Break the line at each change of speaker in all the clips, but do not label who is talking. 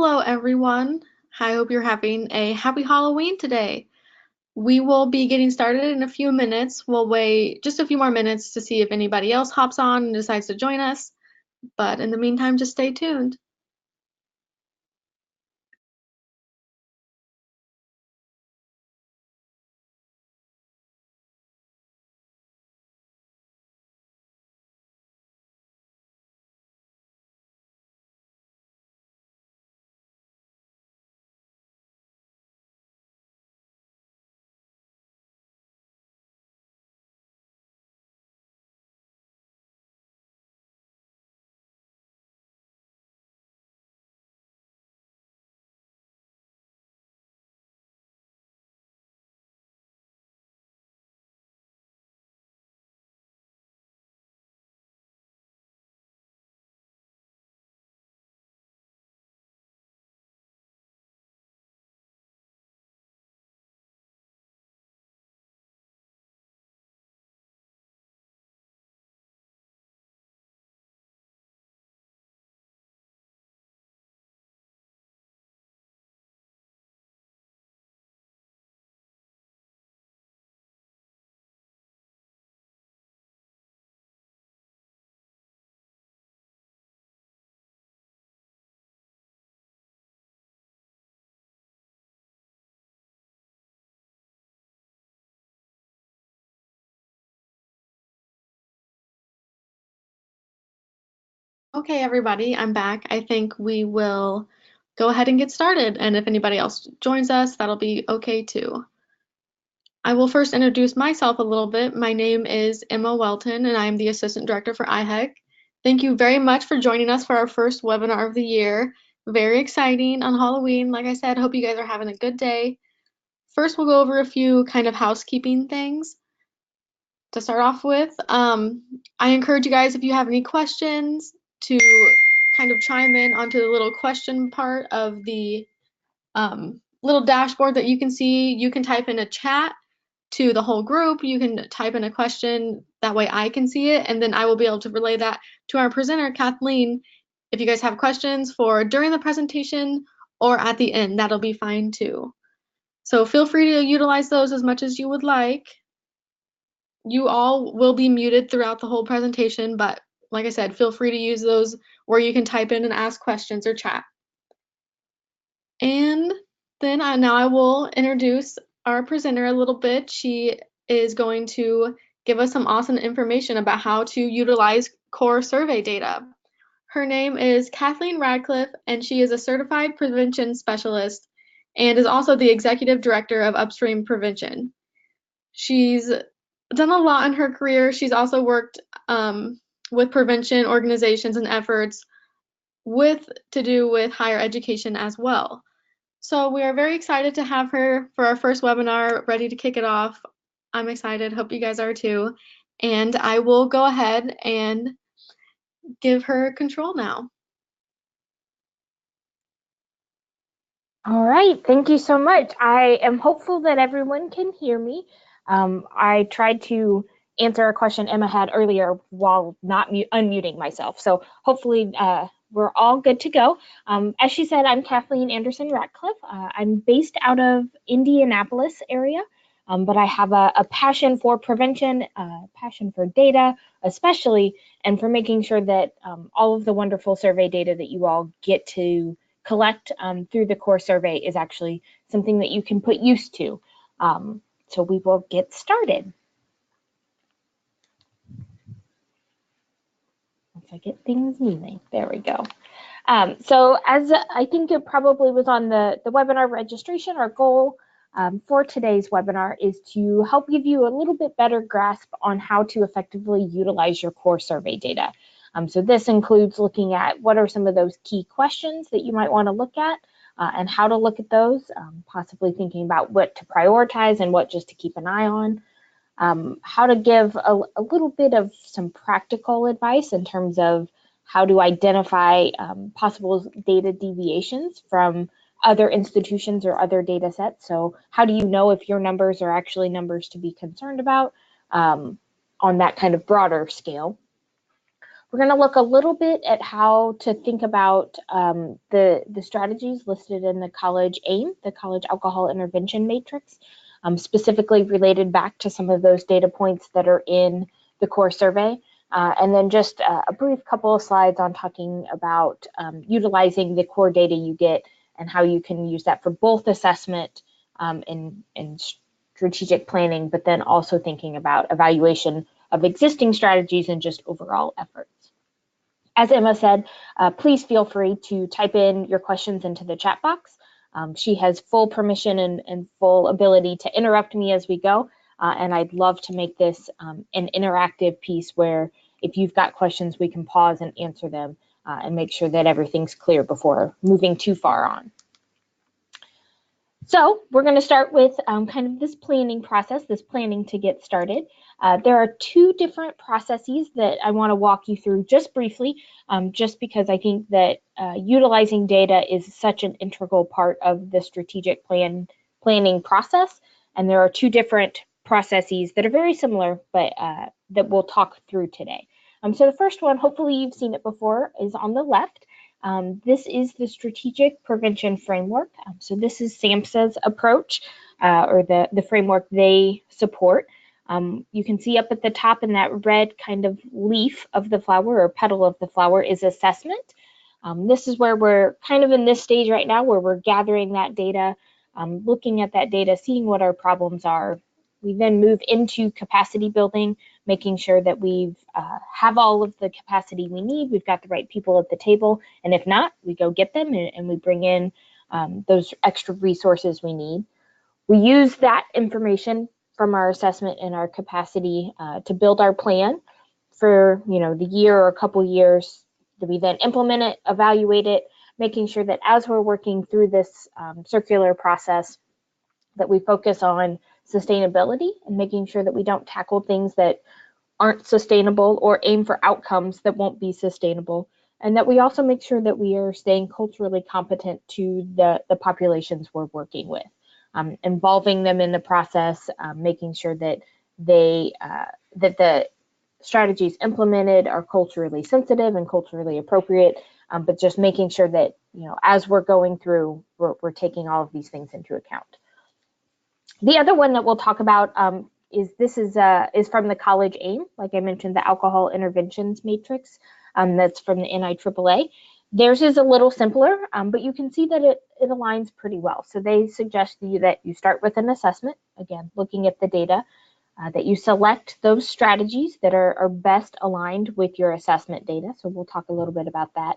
Hello, everyone. I hope you're having a happy Halloween today. We will be getting started in a few minutes. We'll wait just a few more minutes to see if anybody else hops on and decides to join us. But in the meantime, just stay tuned. Okay, everybody, I'm back. I think we will go ahead and get started. And if anybody else joins us, that'll be okay too. I will first introduce myself a little bit. My name is Emma Welton, and I am the Assistant Director for IHEC. Thank you very much for joining us for our first webinar of the year. Very exciting on Halloween. Like I said, hope you guys are having a good day. First, we'll go over a few kind of housekeeping things to start off with. I encourage you guys, if you have any questions, to kind of chime in onto the little question part of the little dashboard that you can see. You can type in a chat to the whole group. You can type in a question, that way I can see it, and then I will be able to relay that to our presenter, Kathleen. If you guys have questions for during the presentation or at the end, that'll be fine too. So feel free to utilize those as much as you would like. You all will be muted throughout the whole presentation, but like I said, feel free to use those where you can type in and ask questions or chat. And then now I will introduce our presenter a little bit. She is going to give us some awesome information about how to utilize core survey data. Her name is Kathleen Ratcliff, and she is a certified prevention specialist and is also the executive director of Upstream Prevention. She's done a lot in her career. She's also worked with prevention organizations and efforts to do with higher education as well. So we are very excited to have her for our first webinar, ready to kick it off. I'm excited, hope you guys are too. And I will go ahead and give her control now.
All right, thank you so much. I am hopeful that everyone can hear me. I tried to answer a question Emma had earlier while not unmuting myself. So hopefully we're all good to go. As she said, I'm Kathleen Anderson Ratcliff. I'm based out of Indianapolis area, but I have a passion for prevention, passion for data, especially, and for making sure that all of the wonderful survey data that you all get to collect through the core survey is actually something that you can put use to. So we will get started. Once I get things moving, there we go. So as I think it probably was on the webinar registration, our goal for today's webinar is to help give you a little bit better grasp on how to effectively utilize your core survey data. So this includes looking at what are some of those key questions that you might want to look at and how to look at those, possibly thinking about what to prioritize and what just to keep an eye on. How to give a little bit of some practical advice in terms of how to identify possible data deviations from other institutions or other data sets. So how do you know if your numbers are actually numbers to be concerned about on that kind of broader scale? We're going to look a little bit at how to think about the strategies listed in the college AIM, the College Alcohol Intervention Matrix, specifically related back to some of those data points that are in the core survey. And then just a brief couple of slides on talking about utilizing the core data you get and how you can use that for both assessment and strategic planning, but then also thinking about evaluation of existing strategies and just overall efforts. As Emma said, please feel free to type in your questions into the chat box. She has full permission and full ability to interrupt me as we go, and I'd love to make this an interactive piece where if you've got questions, we can pause and answer them and make sure that everything's clear before moving too far on. So we're going to start with kind of this planning process, this planning to get started. There are two different processes that I want to walk you through just briefly, just because I think that utilizing data is such an integral part of the strategic planning process. And there are two different processes that are very similar, but that we'll talk through today. So the first one, hopefully you've seen it before, is on the left. This is the Strategic Prevention Framework. So this is SAMHSA's approach, or the framework they support. You can see up at the top in that red kind of leaf of the flower or petal of the flower is assessment. This is where we're kind of in this stage right now where we're gathering that data, looking at that data, seeing what our problems are. We then move into capacity building, making sure that we have all of the capacity we need. We've got the right people at the table. And if not, we go get them and we bring in those extra resources we need. We use that information from our assessment and our capacity to build our plan for the year or a couple years. We then implement it, evaluate it, making sure that as we're working through this circular process, that we focus on sustainability and making sure that we don't tackle things that aren't sustainable or aim for outcomes that won't be sustainable, and that we also make sure that we are staying culturally competent to the populations we're working with, involving them in the process, making sure that that the strategies implemented are culturally sensitive and culturally appropriate, but just making sure that as we're going through, we're taking all of these things into account. The other one that we'll talk about is from the college AIM, like I mentioned, the Alcohol Interventions Matrix. That's from the NIAAA. Theirs is a little simpler, but you can see that it aligns pretty well. So they suggest that you start with an assessment, again, looking at the data, that you select those strategies that are best aligned with your assessment data. So we'll talk a little bit about that.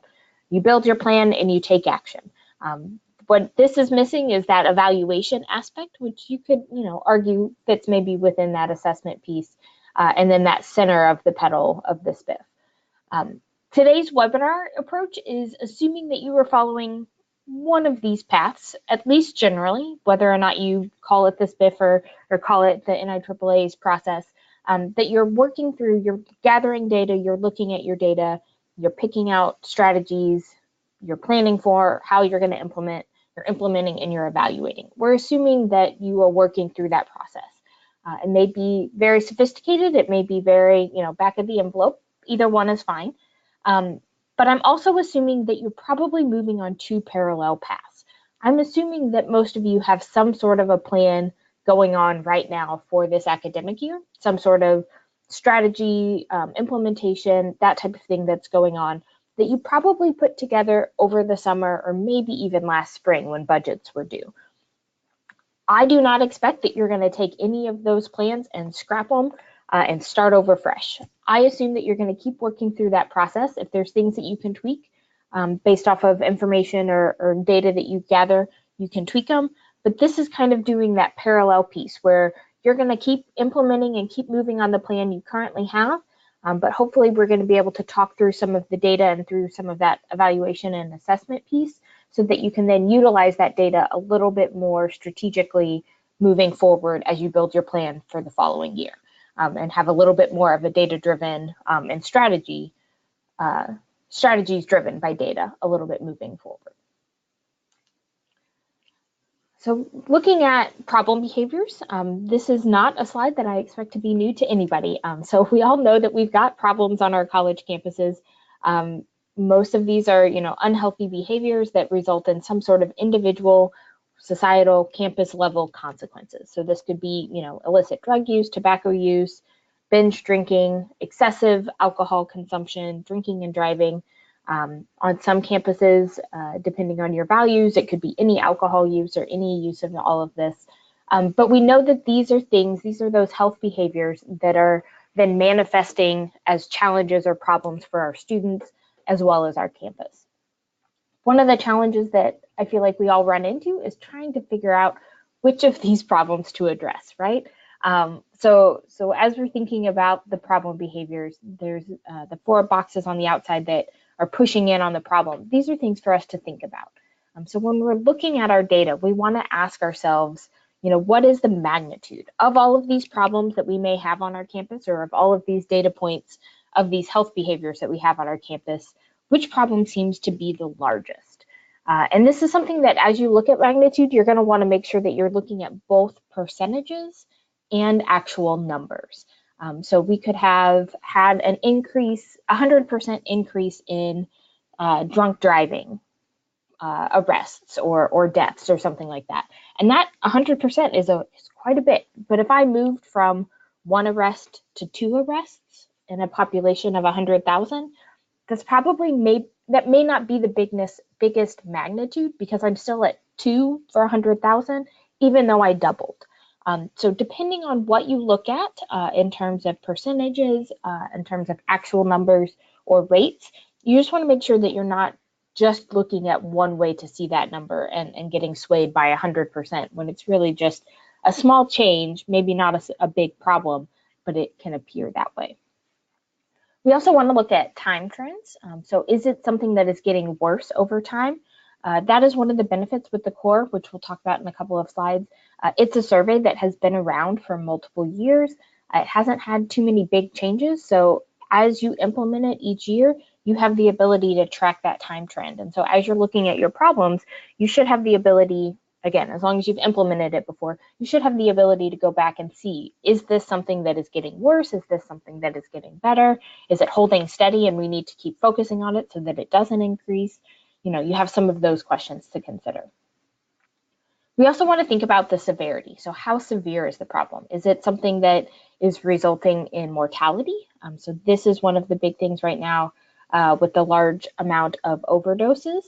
You build your plan and you take action. What this is missing is that evaluation aspect, which you could, argue fits maybe within that assessment piece, and then that center of the petal of the spiff. Today's webinar approach is assuming that you are following one of these paths, at least generally, whether or not you call it the spiff or call it the NIAAA's process, that you're working through, you're gathering data, you're looking at your data, you're picking out strategies, you're planning for how you're going to implement, you're implementing, and you're evaluating. We're assuming that you are working through that process. It may be very sophisticated, it may be very, back of the envelope. Either one is fine. But I'm also assuming that you're probably moving on two parallel paths. I'm assuming that most of you have some sort of a plan going on right now for this academic year, some sort of strategy, implementation, that type of thing that's going on, that you probably put together over the summer or maybe even last spring when budgets were due. I do not expect that you're going to take any of those plans and scrap them and start over fresh. I assume that you're going to keep working through that process. If there's things that you can tweak based off of information or data that you gather, you can tweak them. But this is kind of doing that parallel piece where you're going to keep implementing and keep moving on the plan you currently have. But hopefully we're going to be able to talk through some of the data and through some of that evaluation and assessment piece so that you can then utilize that data a little bit more strategically moving forward as you build your plan for the following year, and have a little bit more of a data-driven and strategies driven by data a little bit moving forward. So looking at problem behaviors, this is not a slide that I expect to be new to anybody. So we all know that we've got problems on our college campuses. Um, Most of these are, unhealthy behaviors that result in some sort of individual, societal, campus level consequences. So this could be, illicit drug use, tobacco use, binge drinking, excessive alcohol consumption, drinking and driving. On some campuses, depending on your values, it could be any alcohol use or any use of all of this. But we know that these are those health behaviors that are then manifesting as challenges or problems for our students as well as our campus. One of the challenges that I feel like we all run into is trying to figure out which of these problems to address, right? So as we're thinking about the problem behaviors, there's the 4 boxes on the outside that are pushing in on the problem. These are things for us to think about. So when we're looking at our data, we want to ask ourselves, what is the magnitude of all of these problems that we may have on our campus, or of all of these data points of these health behaviors that we have on our campus? Which problem seems to be the largest? And this is something that as you look at magnitude, you're going to want to make sure that you're looking at both percentages and actual numbers. So we could have had an increase, 100% increase in drunk driving arrests or deaths or something like that. And that 100% is quite a bit. But if I moved from 1 arrest to 2 arrests in a population of 100,000, that may not be the biggest magnitude, because I'm still at 2 for 100,000, even though I doubled. So depending on what you look at in terms of percentages, in terms of actual numbers or rates, you just want to make sure that you're not just looking at one way to see that number and getting swayed by 100% when it's really just a small change, maybe not a big problem, but it can appear that way. We also want to look at time trends. So is it something that is getting worse over time? That is one of the benefits with the core, which we'll talk about in a couple of slides. It's a survey that has been around for multiple years. It hasn't had too many big changes. So as you implement it each year, you have the ability to track that time trend. And so as you're looking at your problems, you should have the ability, again, as long as you've implemented it before, you should have the ability to go back and see, is this something that is getting worse? Is this something that is getting better? Is it holding steady and we need to keep focusing on it so that it doesn't increase? You have some of those questions to consider. We also want to think about the severity. So how severe is the problem? Is it something that is resulting in mortality? So this is one of the big things right now with the large amount of overdoses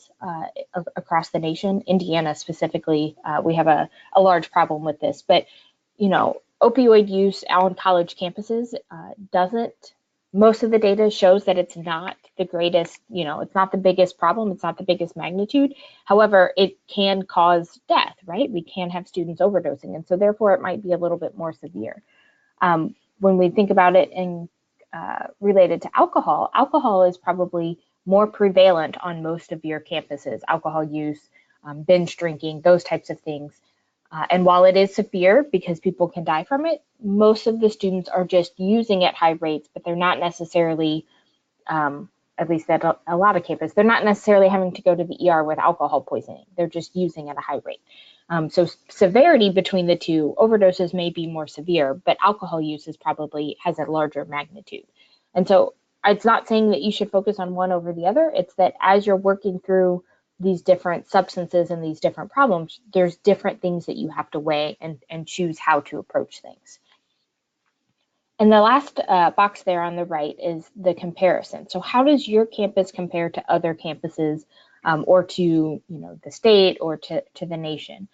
across the nation. Indiana specifically, we have a large problem with this. But, opioid use on college campuses most of the data shows that it's not the greatest, it's not the biggest problem, it's not the biggest magnitude. However, it can cause death, right? We can have students overdosing, and so therefore it might be a little bit more severe. When we think about it in related to alcohol, alcohol is probably more prevalent on most of your campuses, alcohol use, binge drinking, those types of things. And while it is severe because people can die from it, most of the students are just using at high rates, but they're not necessarily, at least at a lot of campuses, they're not necessarily having to go to the ER with alcohol poisoning. They're just using at a high rate. So severity between the two, overdoses may be more severe, but alcohol use has a larger magnitude. And so it's not saying that you should focus on one over the other. It's that as you're working through these different substances and these different problems, there's different things that you have to weigh and choose how to approach things. And the last box there on the right is the comparison. So how does your campus compare to other campuses or to the state or to the nation?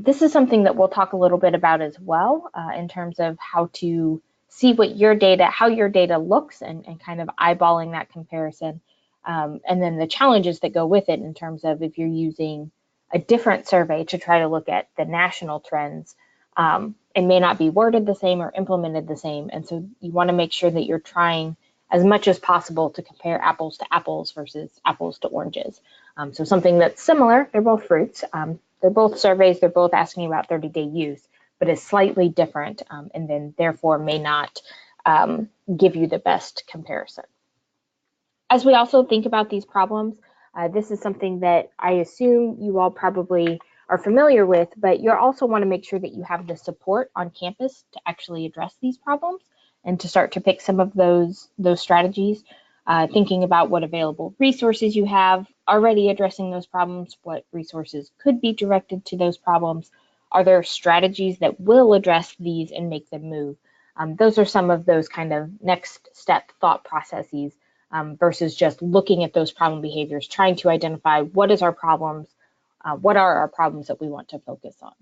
This is something that we'll talk a little bit about as well in terms of how to see how your data looks and kind of eyeballing that comparison. And then the challenges that go with it in terms of if you're using a different survey to try to look at the national trends, it may not be worded the same or implemented the same. And so you want to make sure that you're trying as much as possible to compare apples to apples versus apples to oranges. So something that's similar, they're both fruits, they're both surveys, they're both asking about 30-day use, but is slightly different and then therefore may not give you the best comparison. As we also think about these problems, this is something that I assume you all probably are familiar with, but you also want to make sure that you have the support on campus to actually address these problems and to start to pick some of those strategies, thinking about what available resources you have already addressing those problems, what resources could be directed to those problems. Are there strategies that will address these and make them move? Those are some of those kind of next step thought processes versus just looking at those problem behaviors, trying to identify what is our problems, what are our problems that we want to focus on.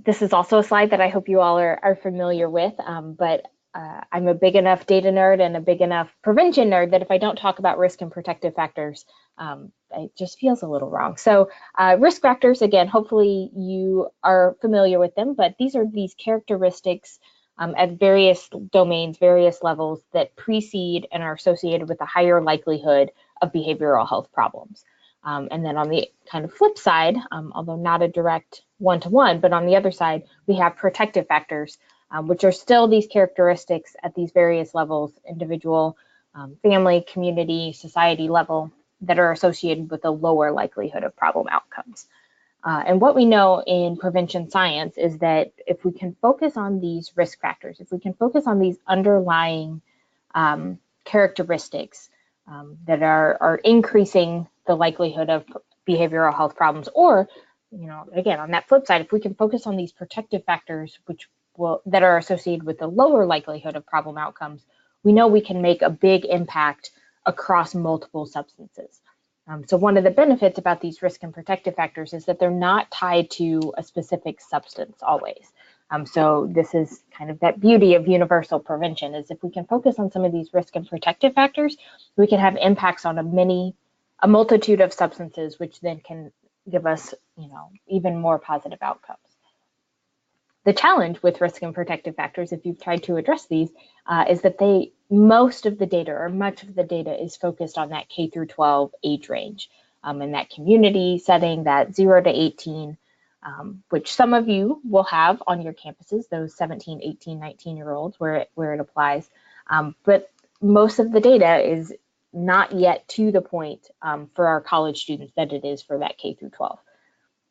This is also a slide that I hope you all are familiar with, but I'm a big enough data nerd and a big enough prevention nerd that if I don't talk about risk and protective factors, it just feels a little wrong. So risk factors, again, hopefully you are familiar with them, but these are these characteristics at various domains, various levels that precede and are associated with a higher likelihood of behavioral health problems. And then on the kind of flip side, although not a direct one-to-one, but on the other side, we have protective factors, which are still these characteristics at these various levels, individual, family, community, society level, that are associated with a lower likelihood of problem outcomes. And what we know in prevention science is that if we can focus on these risk factors, if we can focus on these underlying characteristics that are increasing the likelihood of behavioral health problems, or, again, on that flip side, if we can focus on these protective factors that are associated with the lower likelihood of problem outcomes, we know we can make a big impact across multiple substances. So one of the benefits about these risk and protective factors is that they're not tied to a specific substance always. So this is kind of that beauty of universal prevention, is if we can focus on some of these risk and protective factors, we can have impacts on a multitude of substances, which then can give us, even more positive outcomes. The challenge with risk and protective factors, if you've tried to address these, is that most of the data, or much of the data, is focused on that K through 12 age range, in that community setting, that 0 to 18, which some of you will have on your campuses, those 17, 18, 19-year-olds where it applies. But most of the data is not yet to the point for our college students that it is for that K through 12.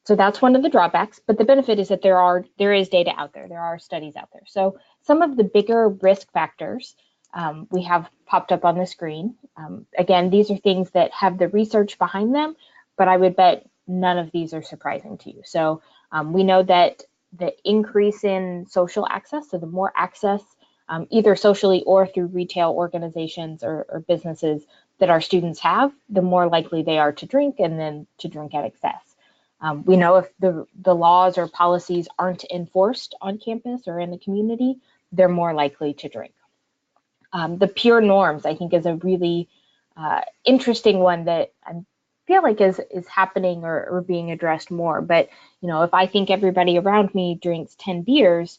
So that's one of the drawbacks, but the benefit is that there is data out there. There are studies out there. So some of the bigger risk factors we have popped up on the screen. Again, these are things that have the research behind them, but I would bet none of these are surprising to you. So we know that the increase in social access, so the more access, either socially or through retail organizations or businesses that our students have, the more likely they are to drink, and then to drink at excess. We know if the laws or policies aren't enforced on campus or in the community, they're more likely to drink. The peer norms, I think, is a really interesting one that I feel like is happening or being addressed more. But, if I think everybody around me drinks 10 beers,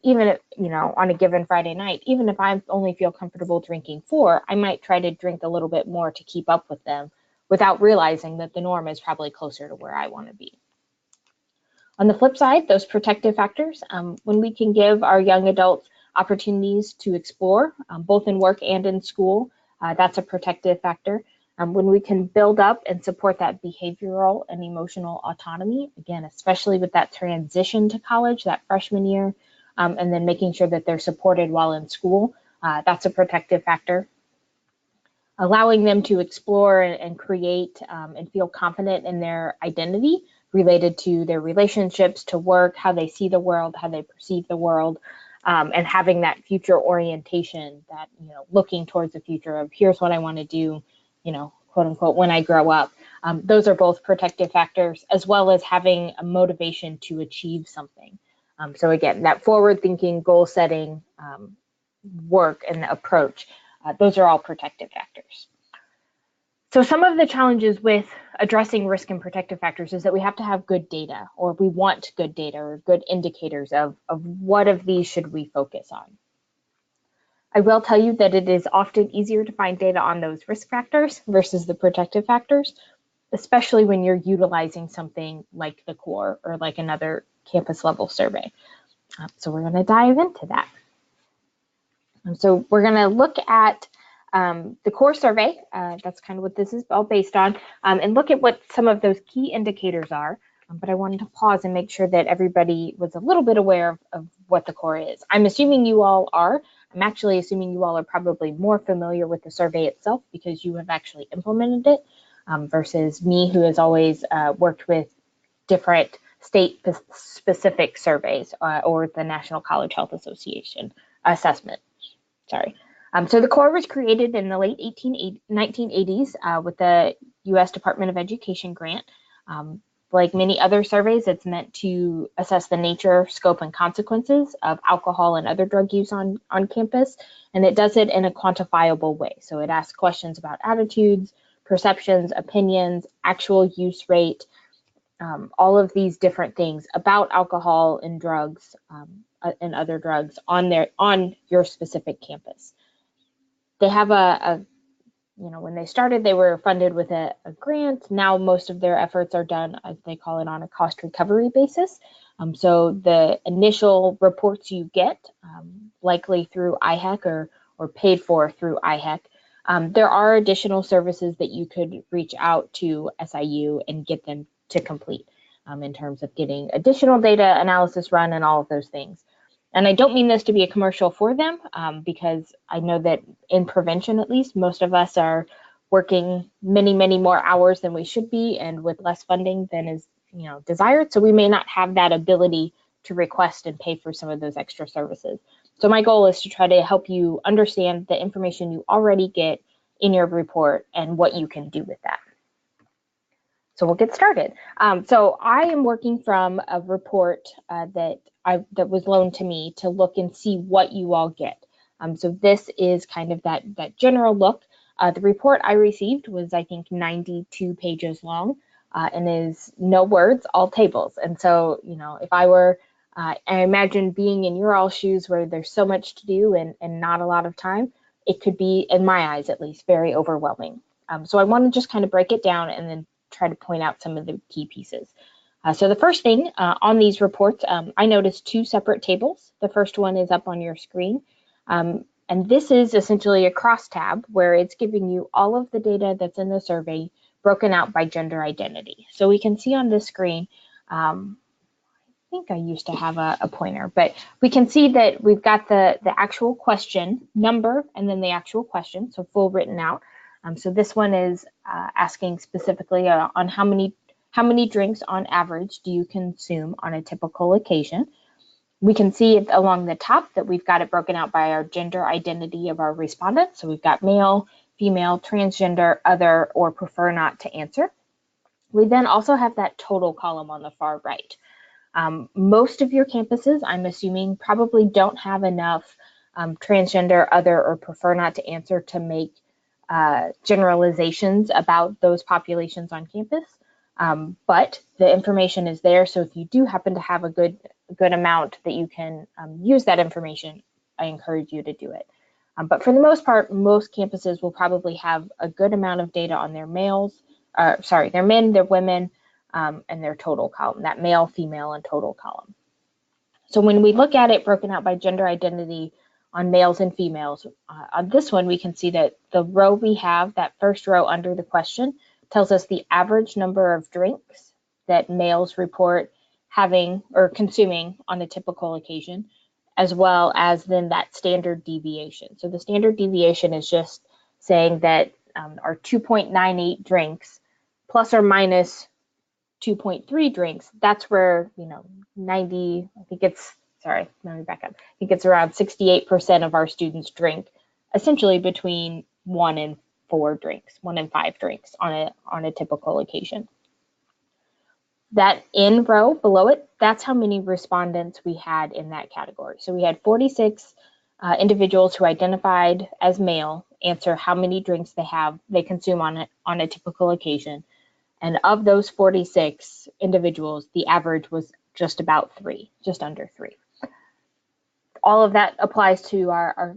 even if, on a given Friday night, even if I only feel comfortable drinking 4, I might try to drink a little bit more to keep up with them, without realizing that the norm is probably closer to where I want to be. On the flip side, those protective factors, when we can give our young adults opportunities to explore, both in work and in school, that's a protective factor. When we can build up and support that behavioral and emotional autonomy, again, especially with that transition to college, that freshman year, and then making sure that they're supported while in school, that's a protective factor. Allowing them to explore and create and feel confident in their identity related to their relationships, to work, how they see the world, how they perceive the world, and having that future orientation, that, looking towards the future of here's what I want to do, quote unquote, when I grow up. Those are both protective factors, as well as having a motivation to achieve something. So again, that forward thinking, goal setting work and approach, those are all protective factors. So some of the challenges with addressing risk and protective factors is that we have to have good data, or we want good data or good indicators of what of these should we focus on. I will tell you that it is often easier to find data on those risk factors versus the protective factors, especially when you're utilizing something like the core or like another campus level survey. So we're going to dive into that. And so we're going to look at the core survey, that's kind of what this is all based on, and look at what some of those key indicators are. But I wanted to pause and make sure that everybody was a little bit aware of what the core is. I'm assuming you all are. I'm actually assuming you all are probably more familiar with the survey itself because you have actually implemented it, versus me, who has always worked with different state-specific surveys or the National College Health Association assessment. Sorry. So the core was created in the late 1980s with the U.S. Department of Education grant. Like many other surveys, it's meant to assess the nature, scope, and consequences of alcohol and other drug use on campus, and it does it in a quantifiable way. So it asks questions about attitudes, perceptions, opinions, actual use rate, all of these different things about alcohol and drugs and other drugs on your specific campus. They have when they started, they were funded with a grant. Now most of their efforts are done, as they call it, on a cost recovery basis. So the initial reports you get, likely through IHEC or paid for through IHEC, there are additional services that you could reach out to SIU and get them to complete in terms of getting additional data analysis run and all of those things. And I don't mean this to be a commercial for them, because I know that in prevention, at least, most of us are working many, many more hours than we should be and with less funding than is desired. So we may not have that ability to request and pay for some of those extra services. So my goal is to try to help you understand the information you already get in your report and what you can do with that. So we'll get started. So I am working from a report that was loaned to me to look and see what you all get. So this is kind of that general look. The report I received was, I think, 92 pages long and is no words, all tables. And so, if I were, I imagine being in your all shoes where there's so much to do and not a lot of time, it could be, in my eyes at least, very overwhelming. So I want to just kind of break it down and then try to point out some of the key pieces. So the first thing on these reports, I noticed two separate tables. The first one is up on your screen. And this is essentially a crosstab where it's giving you all of the data that's in the survey broken out by gender identity. So we can see on this screen, I think I used to have a pointer, but we can see that we've got the actual question number and then the actual question, so full written out. So this one is asking specifically on how many drinks on average do you consume on a typical occasion. We can see it along the top that we've got it broken out by our gender identity of our respondents. So we've got male, female, transgender, other, or prefer not to answer. We then also have that total column on the far right. Most of your campuses, I'm assuming, probably don't have enough transgender, other, or prefer not to answer to make generalizations about those populations on campus, but the information is there. So if you do happen to have a good amount that you can use that information, I encourage you to do it. But for the most part, most campuses will probably have a good amount of data on their their men, their women, and their total column, that male, female, and total column. So when we look at it broken out by gender identity on males and females, on this one, we can see that the row we have, that first row under the question, tells us the average number of drinks that males report having or consuming on a typical occasion, as well as then that standard deviation. So the standard deviation is just saying that our 2.98 drinks plus or minus 2.3 drinks, that's where, 90, I think it's, sorry, let me back up. I think it's around 68% of our students drink essentially between 1 and 4 drinks, 1 and 5 drinks on a typical occasion. That in row below it, that's how many respondents we had in that category. So we had 46 individuals who identified as male answer how many drinks they consume on a typical occasion. And of those 46 individuals, the average was just about 3, just under 3. All of that applies to our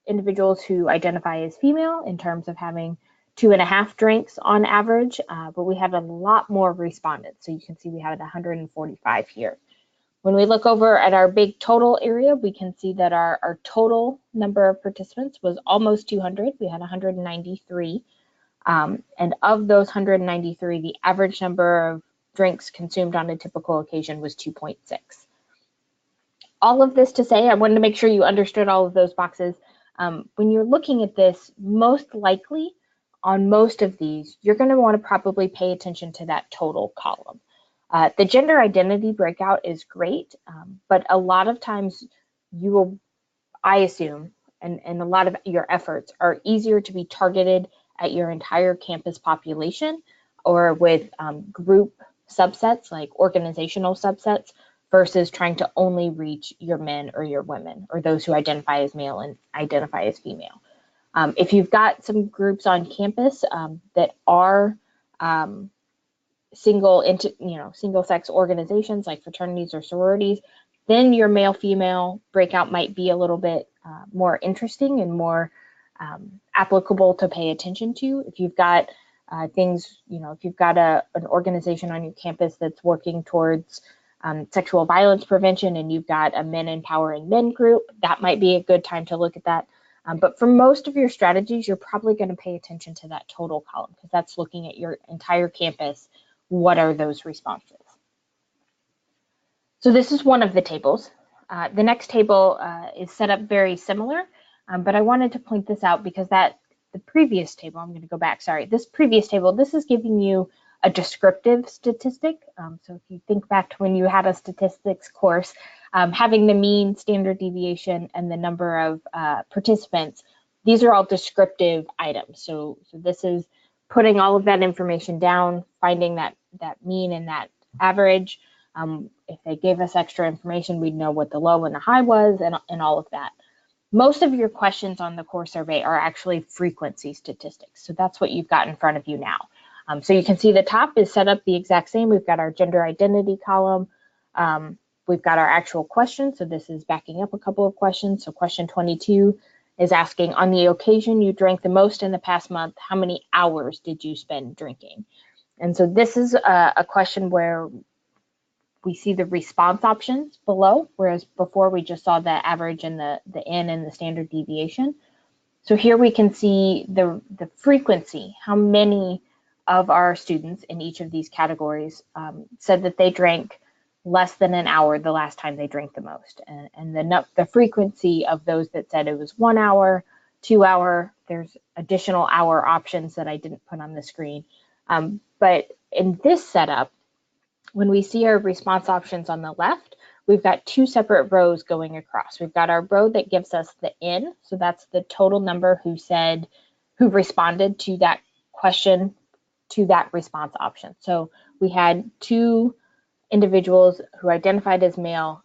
individuals who identify as female in terms of having 2.5 drinks on average, but we had a lot more respondents. So you can see we had 145 here. When we look over at our big total area, we can see that our total number of participants was almost 200. We had 193. And of those 193, the average number of drinks consumed on a typical occasion was 2.6. All of this to say, I wanted to make sure you understood all of those boxes. When you're looking at this, most likely on most of these, you're going to want to probably pay attention to that total column. The gender identity breakout is great, but a lot of times you will, I assume, and a lot of your efforts are easier to be targeted at your entire campus population or with group subsets like organizational subsets versus trying to only reach your men or your women or those who identify as male and identify as female. If you've got some groups on campus that are single sex organizations like fraternities or sororities, then your male female breakout might be a little bit more interesting and more applicable to pay attention to. If you've got things, if you've got an organization on your campus that's working towards sexual violence prevention and you've got a men empowering men group, that might be a good time to look at that. But for most of your strategies, you're probably going to pay attention to that total column because that's looking at your entire campus. What are those responses? So this is one of the tables. The next table is set up very similar, but I wanted to point this out because the previous table, I'm going to go back, sorry, this previous table, this is giving you a descriptive statistic. So if you think back to when you had a statistics course, having the mean, standard deviation, and the number of participants, these are all descriptive items. So this is putting all of that information down, finding that mean and that average. If they gave us extra information, we'd know what the low and the high was and all of that. Most of your questions on the core survey are actually frequency statistics. So that's what you've got in front of you now. So you can see the top is set up the exact same. We've got our gender identity column. We've got our actual question. So this is backing up a couple of questions. So question 22 is asking, on the occasion you drank the most in the past month, how many hours did you spend drinking? And so this is a question where we see the response options below, whereas before we just saw the average and the N and the standard deviation. So here we can see the frequency, how many of our students in each of these categories said that they drank less than an hour the last time they drank the most. And the frequency of those that said it was 1 hour, 2 hour, there's additional hour options that I didn't put on the screen. But in this setup, when we see our response options on the left, we've got two separate rows going across. We've got our row that gives us the N, so that's the total number who responded to that question, to that response option. So we had two individuals who identified as male,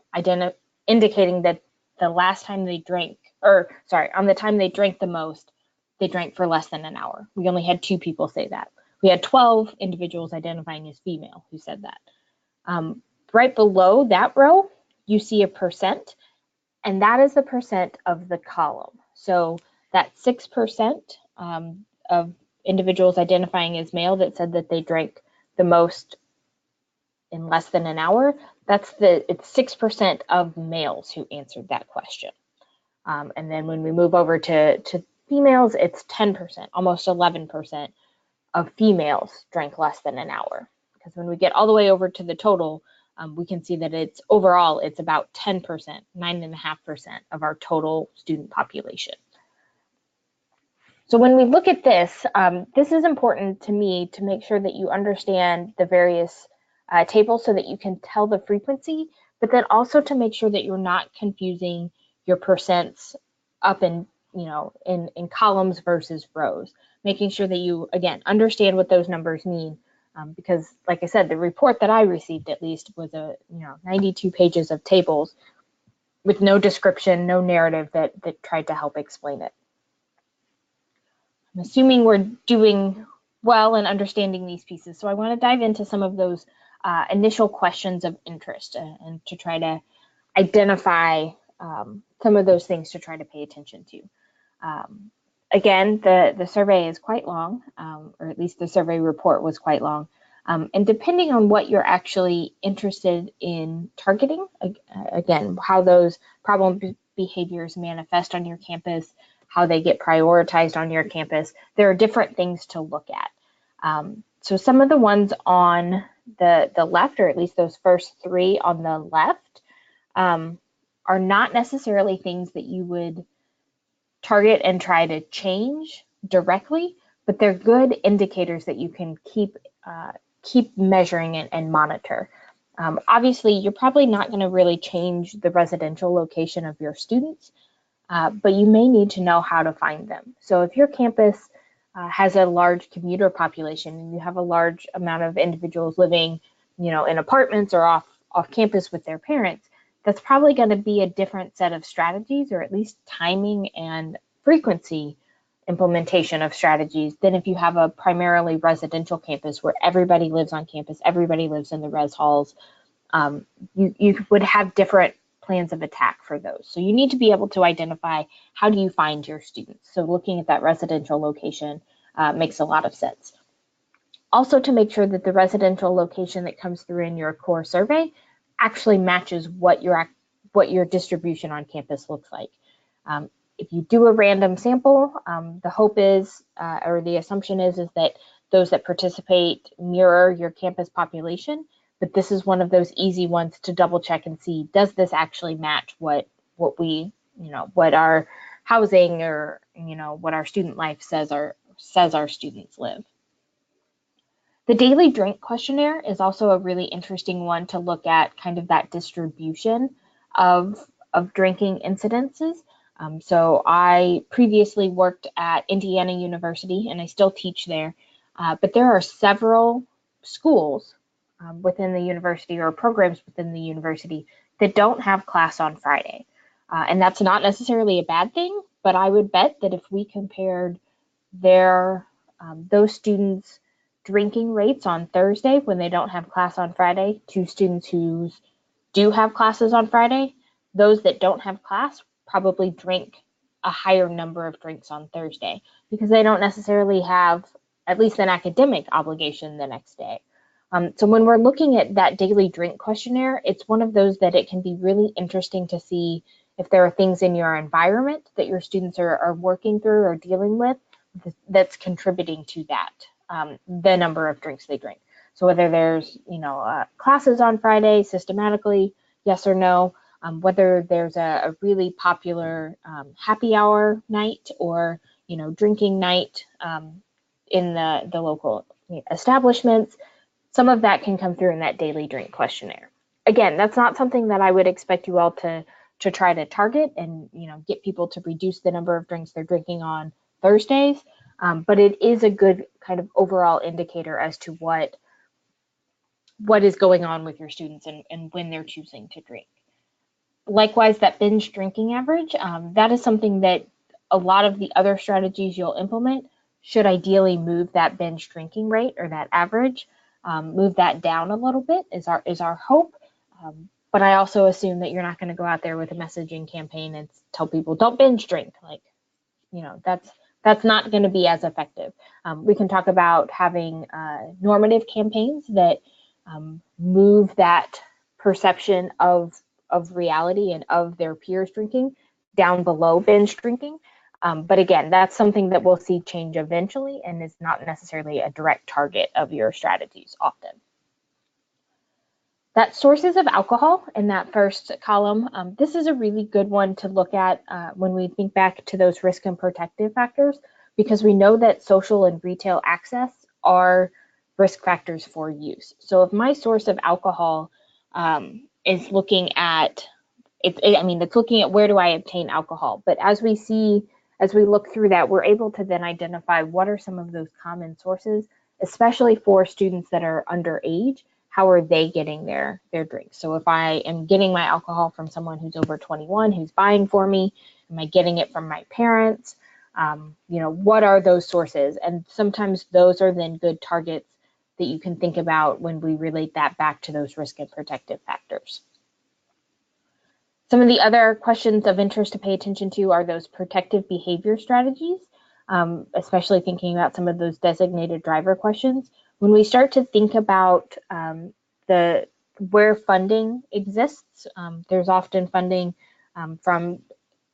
indicating that the last time they drank, on the time they drank the most, they drank for less than an hour. We only had two people say that. We had 12 individuals identifying as female who said that. Right below that row, you see a percent, and that is the percent of the column. So that 6% of individuals identifying as male that said that they drank the most in less than an hour, it's 6% of males who answered that question. And then when we move over to females, it's 10%, almost 11% of females drank less than an hour. Because when we get all the way over to the total, we can see that it's about 10%, 9.5% of our total student population. So when we look at this, this is important to me to make sure that you understand the various tables so that you can tell the frequency, but then also to make sure that you're not confusing your percents up in columns versus rows, making sure that you, again, understand what those numbers mean. Because like I said, the report that I received at least was 92 pages of tables with no description, no narrative that tried to help explain it. I'm assuming we're doing well in understanding these pieces. So I want to dive into some of those initial questions of interest and to try to identify some of those things to try to pay attention to. Again, the survey is quite long, or at least the survey report was quite long. And depending on what you're actually interested in targeting, again, how those problem behaviors manifest on your campus, how they get prioritized on your campus, there are different things to look at. So some of the ones on the left, or at least those first three on the left, are not necessarily things that you would target and try to change directly, but they're good indicators that you can keep measuring and monitor. Obviously, you're probably not going to really change the residential location of your students, but you may need to know how to find them. So if your campus has a large commuter population and you have a large amount of individuals living, in apartments or off campus with their parents, that's probably going to be a different set of strategies, or at least timing and frequency implementation of strategies, than if you have a primarily residential campus where everybody lives on campus, everybody lives in the res halls. You would have different plans of attack for those. So you need to be able to identify, how do you find your students? So looking at that residential location makes a lot of sense. Also, to make sure that the residential location that comes through in your core survey actually matches what your distribution on campus looks like. If you do a random sample, the hope is, or the assumption is that those that participate mirror your campus population, but this is one of those easy ones to double check and see, does this actually match what our housing, or what our student life says our students live. The daily drink questionnaire is also a really interesting one to look at, kind of that distribution of drinking incidences. So I previously worked at Indiana University, and I still teach there, but there are several schools within the university, or programs within the university, that don't have class on Friday. And that's not necessarily a bad thing, but I would bet that if we compared those students' drinking rates on Thursday when they don't have class on Friday to students who do have classes on Friday, those that don't have class probably drink a higher number of drinks on Thursday, because they don't necessarily have at least an academic obligation the next day. So when we're looking at that daily drink questionnaire, it's one of those that it can be really interesting to see if there are things in your environment that your students are working through or dealing with that's contributing to that, the number of drinks they drink. So whether there's, classes on Friday systematically, yes or no, whether there's a really popular happy hour night, or, drinking night in the local establishments, some of that can come through in that daily drink questionnaire. Again, that's not something that I would expect you all to try to target and, get people to reduce the number of drinks they're drinking on Thursdays. But it is a good kind of overall indicator as to what is going on with your students and when they're choosing to drink. Likewise, that binge drinking average, that is something that a lot of the other strategies you'll implement should ideally move that binge drinking rate, or that average, move that down a little bit is our hope. But I also assume that you're not going to go out there with a messaging campaign and tell people don't binge drink. That's not going to be as effective. We can talk about having normative campaigns that move that perception of reality and of their peers drinking down below binge drinking. But again, that's something that we'll see change eventually, and is not necessarily a direct target of your strategies often. That sources of alcohol in that first column, this is a really good one to look at when we think back to those risk and protective factors, because we know that social and retail access are risk factors for use. So if my source of alcohol is looking at, it's looking at where do I obtain alcohol, but as we look through that, we're able to then identify what are some of those common sources, especially for students that are underage. How are they getting their drinks? So if I am getting my alcohol from someone who's over 21 who's buying for me, am I getting it from my parents? What are those sources? And sometimes those are then good targets that you can think about when we relate that back to those risk and protective factors. Some of the other questions of interest to pay attention to are those protective behavior strategies, especially thinking about some of those designated driver questions. When we start to think about where funding exists, there's often funding from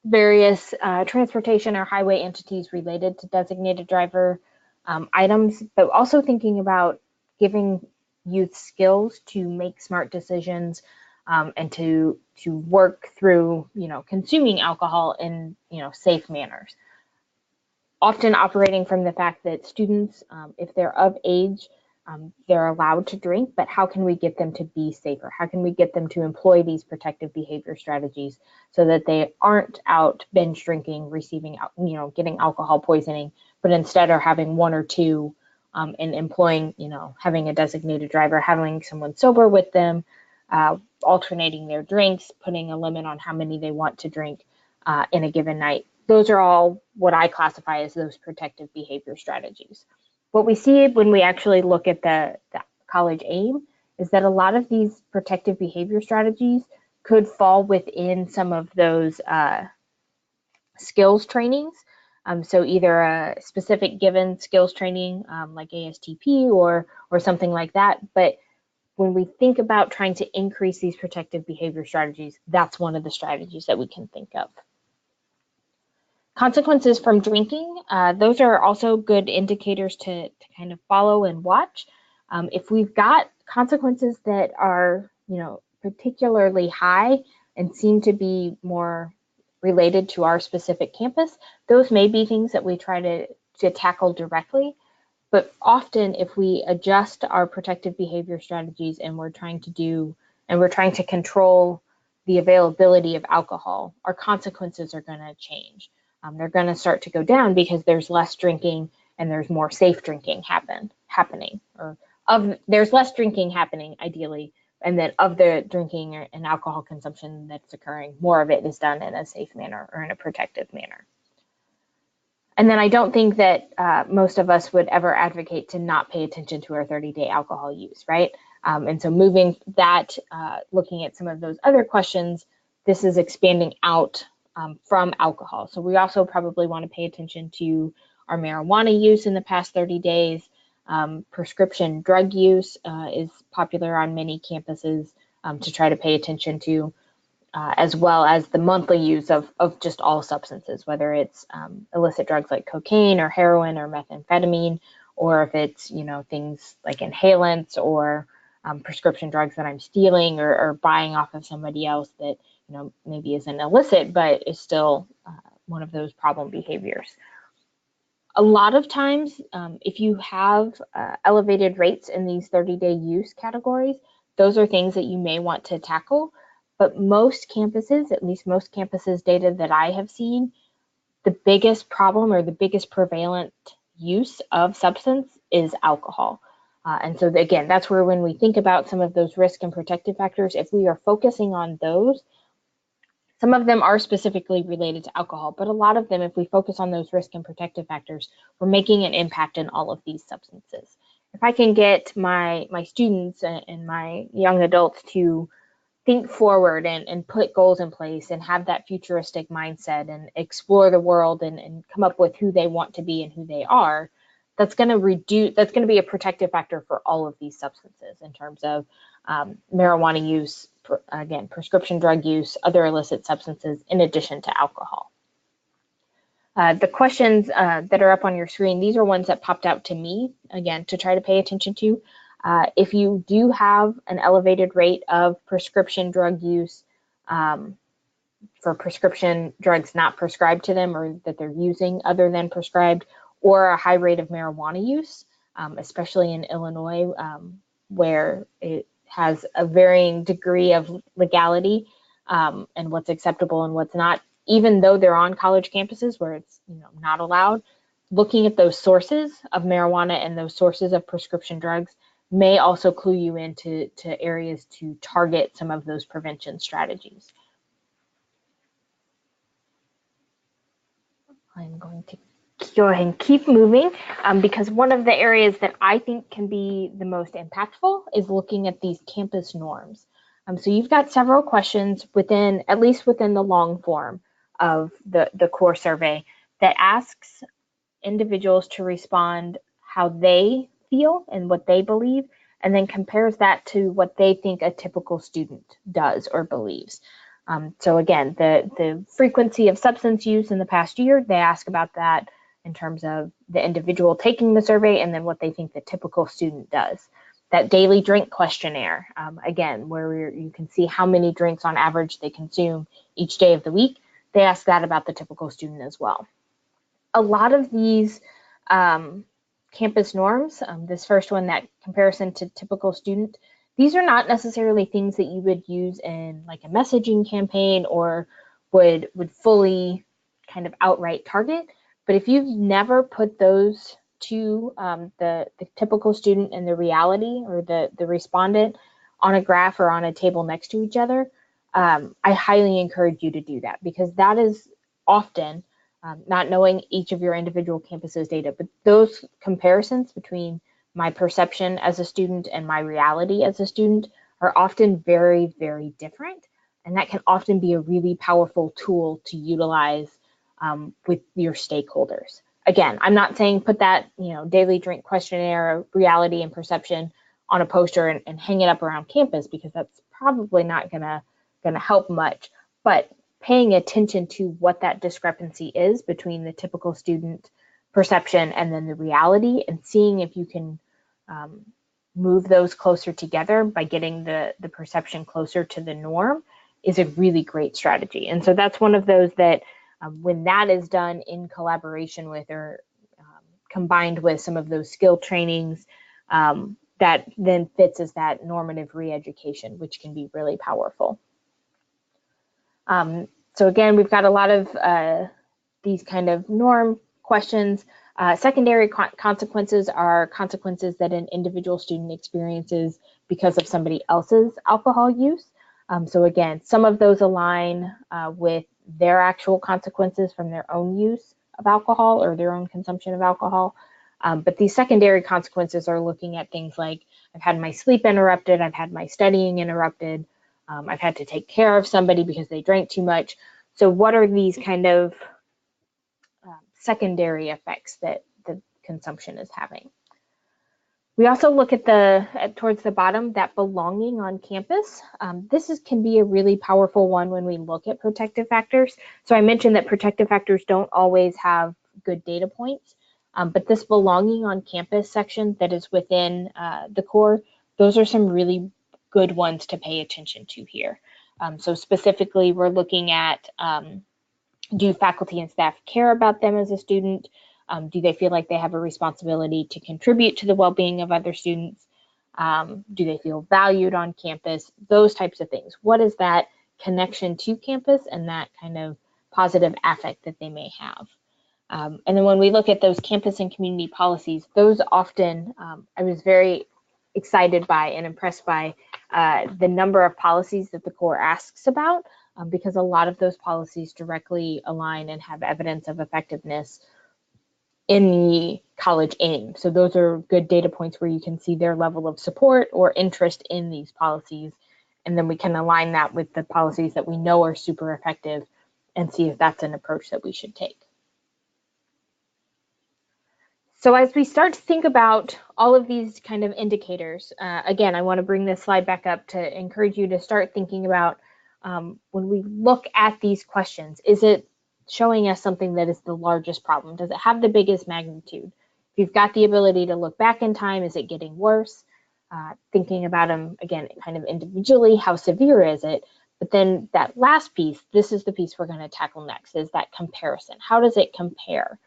various transportation or highway entities related to designated driver items, but also thinking about giving youth skills to make smart decisions and to work through, consuming alcohol in, safe manners. Often operating from the fact that students, if they're of age, they're allowed to drink, but how can we get them to be safer? How can we get them to employ these protective behavior strategies so that they aren't out binge drinking, receiving, getting alcohol poisoning, but instead are having one or two and employing, having a designated driver, having someone sober with them, alternating their drinks, putting a limit on how many they want to drink in a given night. Those are all what I classify as those protective behavior strategies. What we see when we actually look at the college aim is that a lot of these protective behavior strategies could fall within some of those skills trainings. So either a specific given skills training like ASTP or something like that. But when we think about trying to increase these protective behavior strategies, that's one of the strategies that we can think of. Consequences from drinking, those are also good indicators to kind of follow and watch. If we've got consequences that are, particularly high and seem to be more related to our specific campus, those may be things that we try to tackle directly. But often if we adjust our protective behavior strategies and we're trying to control the availability of alcohol, our consequences are going to change. They're going to start to go down because there's less drinking and there's more safe drinking happening. There's less drinking happening ideally, and then of the drinking and alcohol consumption that's occurring, more of it is done in a safe manner or in a protective manner. And then I don't think that most of us would ever advocate to not pay attention to our 30-day alcohol use, right? And so moving that, looking at some of those other questions, this is expanding out from alcohol. So we also probably want to pay attention to our marijuana use in the past 30 days. Prescription drug use is popular on many campuses to try to pay attention to. As well as the monthly use of just all substances, whether it's illicit drugs like cocaine or heroin or methamphetamine, or if it's, things like inhalants or prescription drugs that I'm stealing or buying off of somebody else that, maybe isn't illicit, but is still one of those problem behaviors. A lot of times, if you have elevated rates in these 30-day use categories, those are things that you may want to tackle. But most campuses, at least most campuses data that I have seen, the biggest problem or the biggest prevalent use of substance is alcohol. And so again, that's where when we think about some of those risk and protective factors, if we are focusing on those, some of them are specifically related to alcohol, but a lot of them, if we focus on those risk and protective factors, we're making an impact in all of these substances. If I can get my students and my young adults to think forward and put goals in place and have that futuristic mindset and explore the world and come up with who they want to be and who they are, that's going to be a protective factor for all of these substances in terms of marijuana use, again, prescription drug use, other illicit substances, in addition to alcohol. The questions that are up on your screen, these are ones that popped out to me, again, to try to pay attention to. If you do have an elevated rate of prescription drug use for prescription drugs not prescribed to them or that they're using other than prescribed, or a high rate of marijuana use, especially in Illinois, where it has a varying degree of legality and what's acceptable and what's not, even though they're on college campuses where it's not allowed. Looking at those sources of marijuana and those sources of prescription drugs may also clue you into areas to target some of those prevention strategies. I'm going to go ahead and keep moving because one of the areas that I think can be the most impactful is looking at these campus norms. So you've got several questions at least within the long form of the core survey that asks individuals to respond how they feel and what they believe, and then compares that to what they think a typical student does or believes. So again, the frequency of substance use in the past year, they ask about that in terms of the individual taking the survey and then what they think the typical student does. That daily drink questionnaire, again, where you can see how many drinks on average they consume each day of the week, they ask that about the typical student as well. A lot of these campus norms, this first one, that comparison to typical student, these are not necessarily things that you would use in like a messaging campaign or would fully kind of outright target. But if you've never put those to the typical student and the reality or the respondent on a graph or on a table next to each other, I highly encourage you to do that, because that is often, not knowing each of your individual campuses' data, but those comparisons between my perception as a student and my reality as a student are often very, very different. And that can often be a really powerful tool to utilize with your stakeholders. Again, I'm not saying put that, daily drink questionnaire, reality and perception on a poster and hang it up around campus, because that's probably not gonna help much. But paying attention to what that discrepancy is between the typical student perception and then the reality, and seeing if you can move those closer together by getting the perception closer to the norm, is a really great strategy. And so that's one of those that when that is done in collaboration with or combined with some of those skill trainings, that then fits as that normative re-education, which can be really powerful. So again, we've got a lot of these kind of norm questions. Secondary consequences are consequences that an individual student experiences because of somebody else's alcohol use. So again, some of those align with their actual consequences from their own use of alcohol or their own consumption of alcohol. But these secondary consequences are looking at things like, I've had my sleep interrupted, I've had my studying interrupted, I've had to take care of somebody because they drank too much. So what are these kind of secondary effects that the consumption is having? We also look at towards the bottom, that belonging on campus. This can be a really powerful one when we look at protective factors. So I mentioned that protective factors don't always have good data points, but this belonging on campus section that is within the core, those are some really good ones to pay attention to here. So specifically, we're looking at, do faculty and staff care about them as a student? Do they feel like they have a responsibility to contribute to the well-being of other students? Do they feel valued on campus? Those types of things. What is that connection to campus and that kind of positive affect that they may have? And then when we look at those campus and community policies, those often, I was very excited by and impressed by the number of policies that the core asks about, because a lot of those policies directly align and have evidence of effectiveness in the college aim. So those are good data points where you can see their level of support or interest in these policies. And then we can align that with the policies that we know are super effective and see if that's an approach that we should take. So as we start to think about all of these kind of indicators, again, I want to bring this slide back up to encourage you to start thinking about when we look at these questions, is it showing us something that is the largest problem? Does it have the biggest magnitude? If you've got the ability to look back in time, is it getting worse? Thinking about them, again, kind of individually, how severe is it? But then that last piece, this is the piece we're going to tackle next, is that comparison. How does it compare?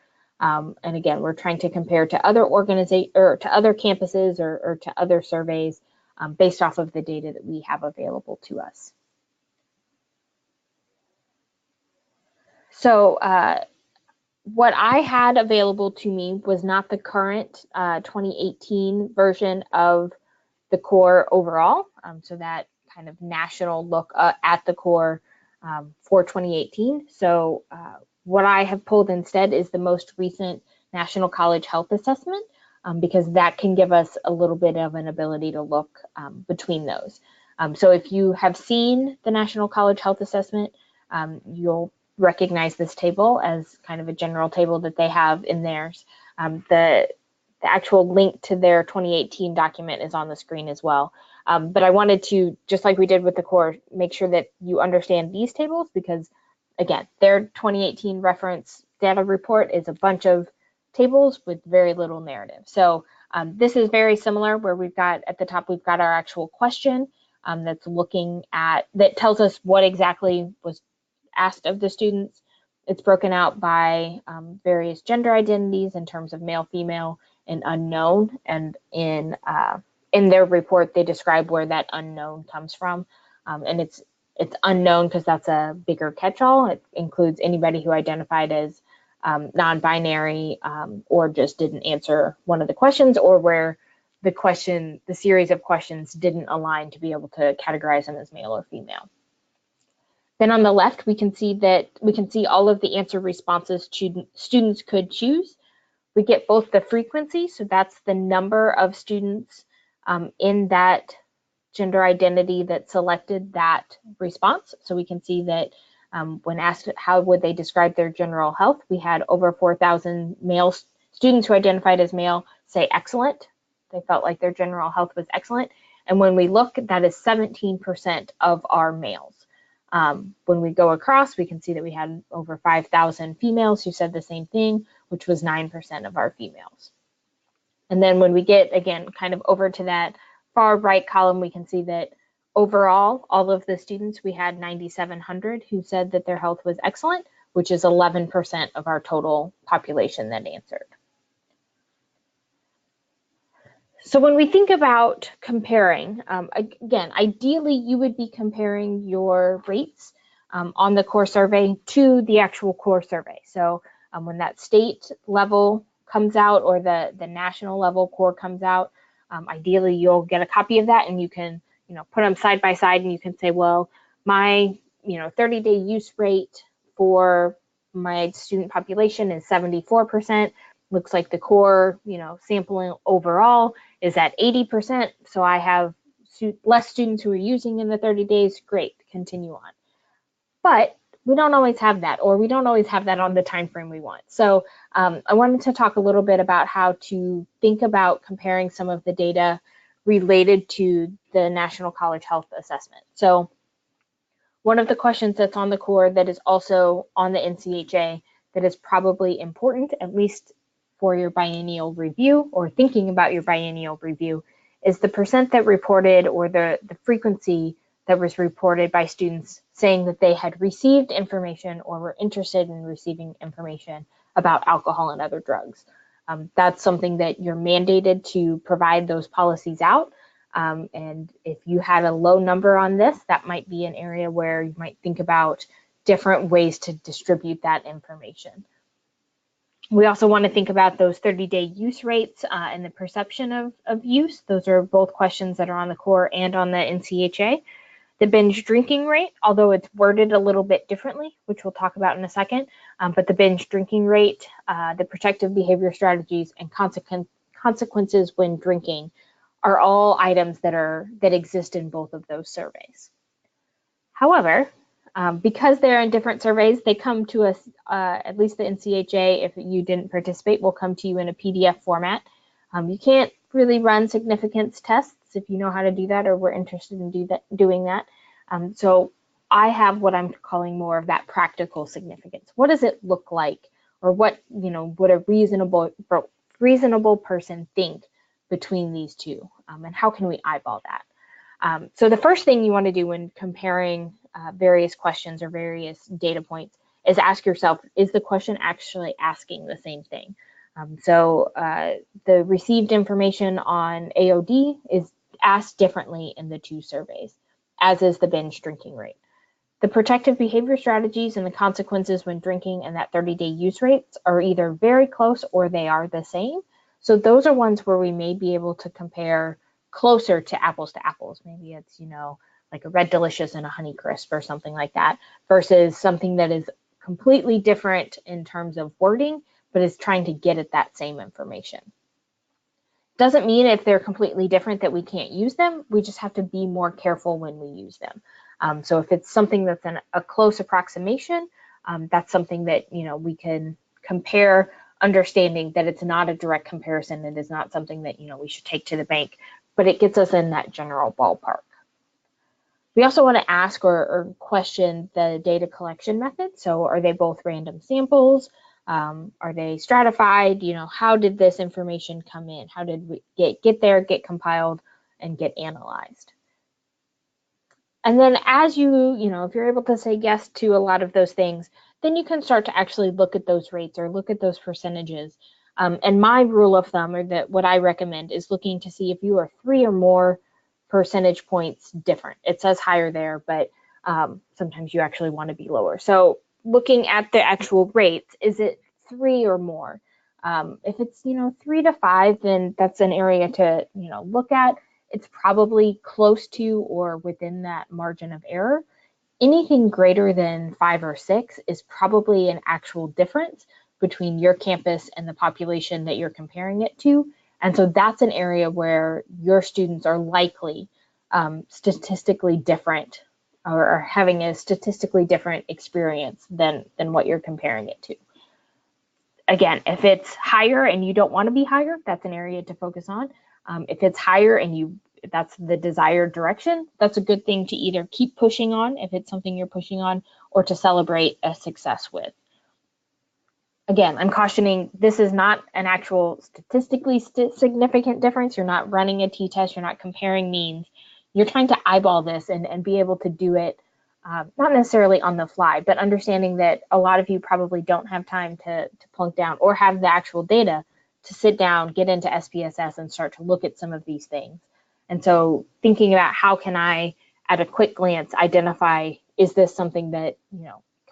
And again, we're trying to compare to other organizations or to other campuses or to other surveys based off of the data that we have available to us. So what I had available to me was not the current 2018 version of the core overall. So that kind of national look at the core for 2018. So what I have pulled instead is the most recent National College Health Assessment, because that can give us a little bit of an ability to look between those. So if you have seen the National College Health Assessment, you'll recognize this table as kind of a general table that they have in theirs. The actual link to their 2018 document is on the screen as well. But I wanted to, just like we did with the core, make sure that you understand these tables because, again, their 2018 reference data report is a bunch of tables with very little narrative. So this is very similar where we've got, at the top, we've got our actual question that's looking at, that tells us what exactly was asked of the students. It's broken out by various gender identities in terms of male, female, and unknown. And in their report, they describe where that unknown comes from. And it's unknown because that's a bigger catch-all. It includes anybody who identified as non-binary or just didn't answer one of the questions, or where the series of questions didn't align to be able to categorize them as male or female. Then on the left, we can see all of the answer responses students could choose. We get both the frequency, so that's the number of students in that gender identity that selected that response. So we can see that when asked how would they describe their general health, we had over 4,000 male students who identified as male say excellent. They felt like their general health was excellent. And when we look, that is 17% of our males. When we go across, we can see that we had over 5,000 females who said the same thing, which was 9% of our females. And then when we get, again, kind of over to that far right column, we can see that overall, all of the students, we had 9,700 who said that their health was excellent, which is 11% of our total population that answered. So when we think about comparing, again, ideally you would be comparing your rates on the core survey to the actual core survey. So when that state level comes out or the national level core comes out, ideally you'll get a copy of that and you can put them side by side and you can say, well, my 30-day use rate for my student population is 74%. Looks like the core, sampling overall is at 80%. So I have less students who are using in the 30 days. Great, continue on. But we don't always have that, or we don't always have that on the time frame we want. So I wanted to talk a little bit about how to think about comparing some of the data related to the National College Health Assessment. So one of the questions that's on the core that is also on the NCHA that is probably important, at least for your biennial review or thinking about your biennial review, is the percent that reported, or the frequency that was reported by students saying that they had received information or were interested in receiving information about alcohol and other drugs. That's something that you're mandated to provide those policies out. And if you had a low number on this, that might be an area where you might think about different ways to distribute that information. We also want to think about those 30-day use rates and the perception of use. Those are both questions that are on the core and on the NCHA. The binge drinking rate, although it's worded a little bit differently, which we'll talk about in a second, but the binge drinking rate, the protective behavior strategies, and consequences when drinking are all items that exist in both of those surveys. However, because they're in different surveys, they come to us, at least the NCHA, if you didn't participate, will come to you in a PDF format. You can't really run significance tests if you know how to do that or were interested in doing that. So I have what I'm calling more of that practical significance. What does it look like, or what would a reasonable person think between these two, and how can we eyeball that? So the first thing you want to do when comparing various questions or various data points is ask yourself, is the question actually asking the same thing? So the received information on AOD is asked differently in the two surveys, as is the binge drinking rate. The protective behavior strategies and the consequences when drinking and that 30-day use rates are either very close or they are the same. So those are ones where we may be able to compare closer to apples. Maybe it's, like a Red Delicious and a Honey Crisp or something like that, versus something that is completely different in terms of wording, but is trying to get at that same information. Doesn't mean if they're completely different that we can't use them. We just have to be more careful when we use them. So if it's something that's a close approximation, that's something that we can compare understanding that it's not a direct comparison. It is not something that, we should take to the bank, but it gets us in that general ballpark. We also want to ask or question the data collection method. So are they both random samples? Are they stratified? How did this information come in? How did we get there, get compiled, and get analyzed? And then as if you're able to say yes to a lot of those things, then you can start to actually look at those rates or look at those percentages. And my rule of thumb, or that what I recommend, is looking to see if you are 3 or more percentage points different. It says higher there, but sometimes you actually want to be lower. So looking at the actual rates, is it 3 or more? If it's 3 to 5, then that's an area to look at. It's probably close to or within that margin of error. Anything greater than 5 or 6 is probably an actual difference between your campus and the population that you're comparing it to. And so that's an area where your students are likely statistically different, or having a statistically different experience than what you're comparing it to. Again, if it's higher and you don't want to be higher, that's an area to focus on. If it's higher and that's the desired direction, that's a good thing to either keep pushing on if it's something you're pushing on, or to celebrate a success with. Again, I'm cautioning, this is not an actual statistically significant difference. You're not running a t-test. You're not comparing means. You're trying to eyeball this and be able to do it, not necessarily on the fly, but understanding that a lot of you probably don't have time to plunk down or have the actual data to sit down, get into SPSS, and start to look at some of these things. And so thinking about how can I, at a quick glance, identify, is this something that,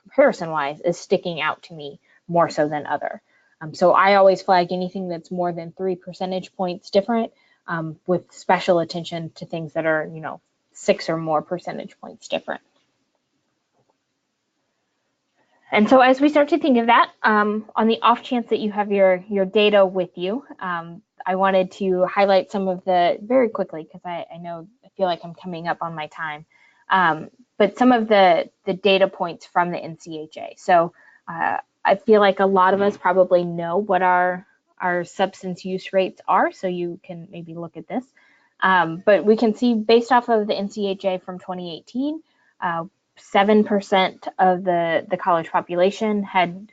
comparison-wise, is sticking out to me more so than other. So I always flag anything that's more than 3 percentage points different, with special attention to things that are, 6 or more percentage points different. And so as we start to think of that, on the off chance that you have your data with you, I wanted to highlight some of the, very quickly, because I feel like I'm coming up on my time, but some of the data points from the NCHA. So I feel like a lot of us probably know what our substance use rates are, so you can maybe look at this. But we can see, based off of the NCHA from 2018, 7% of the college population had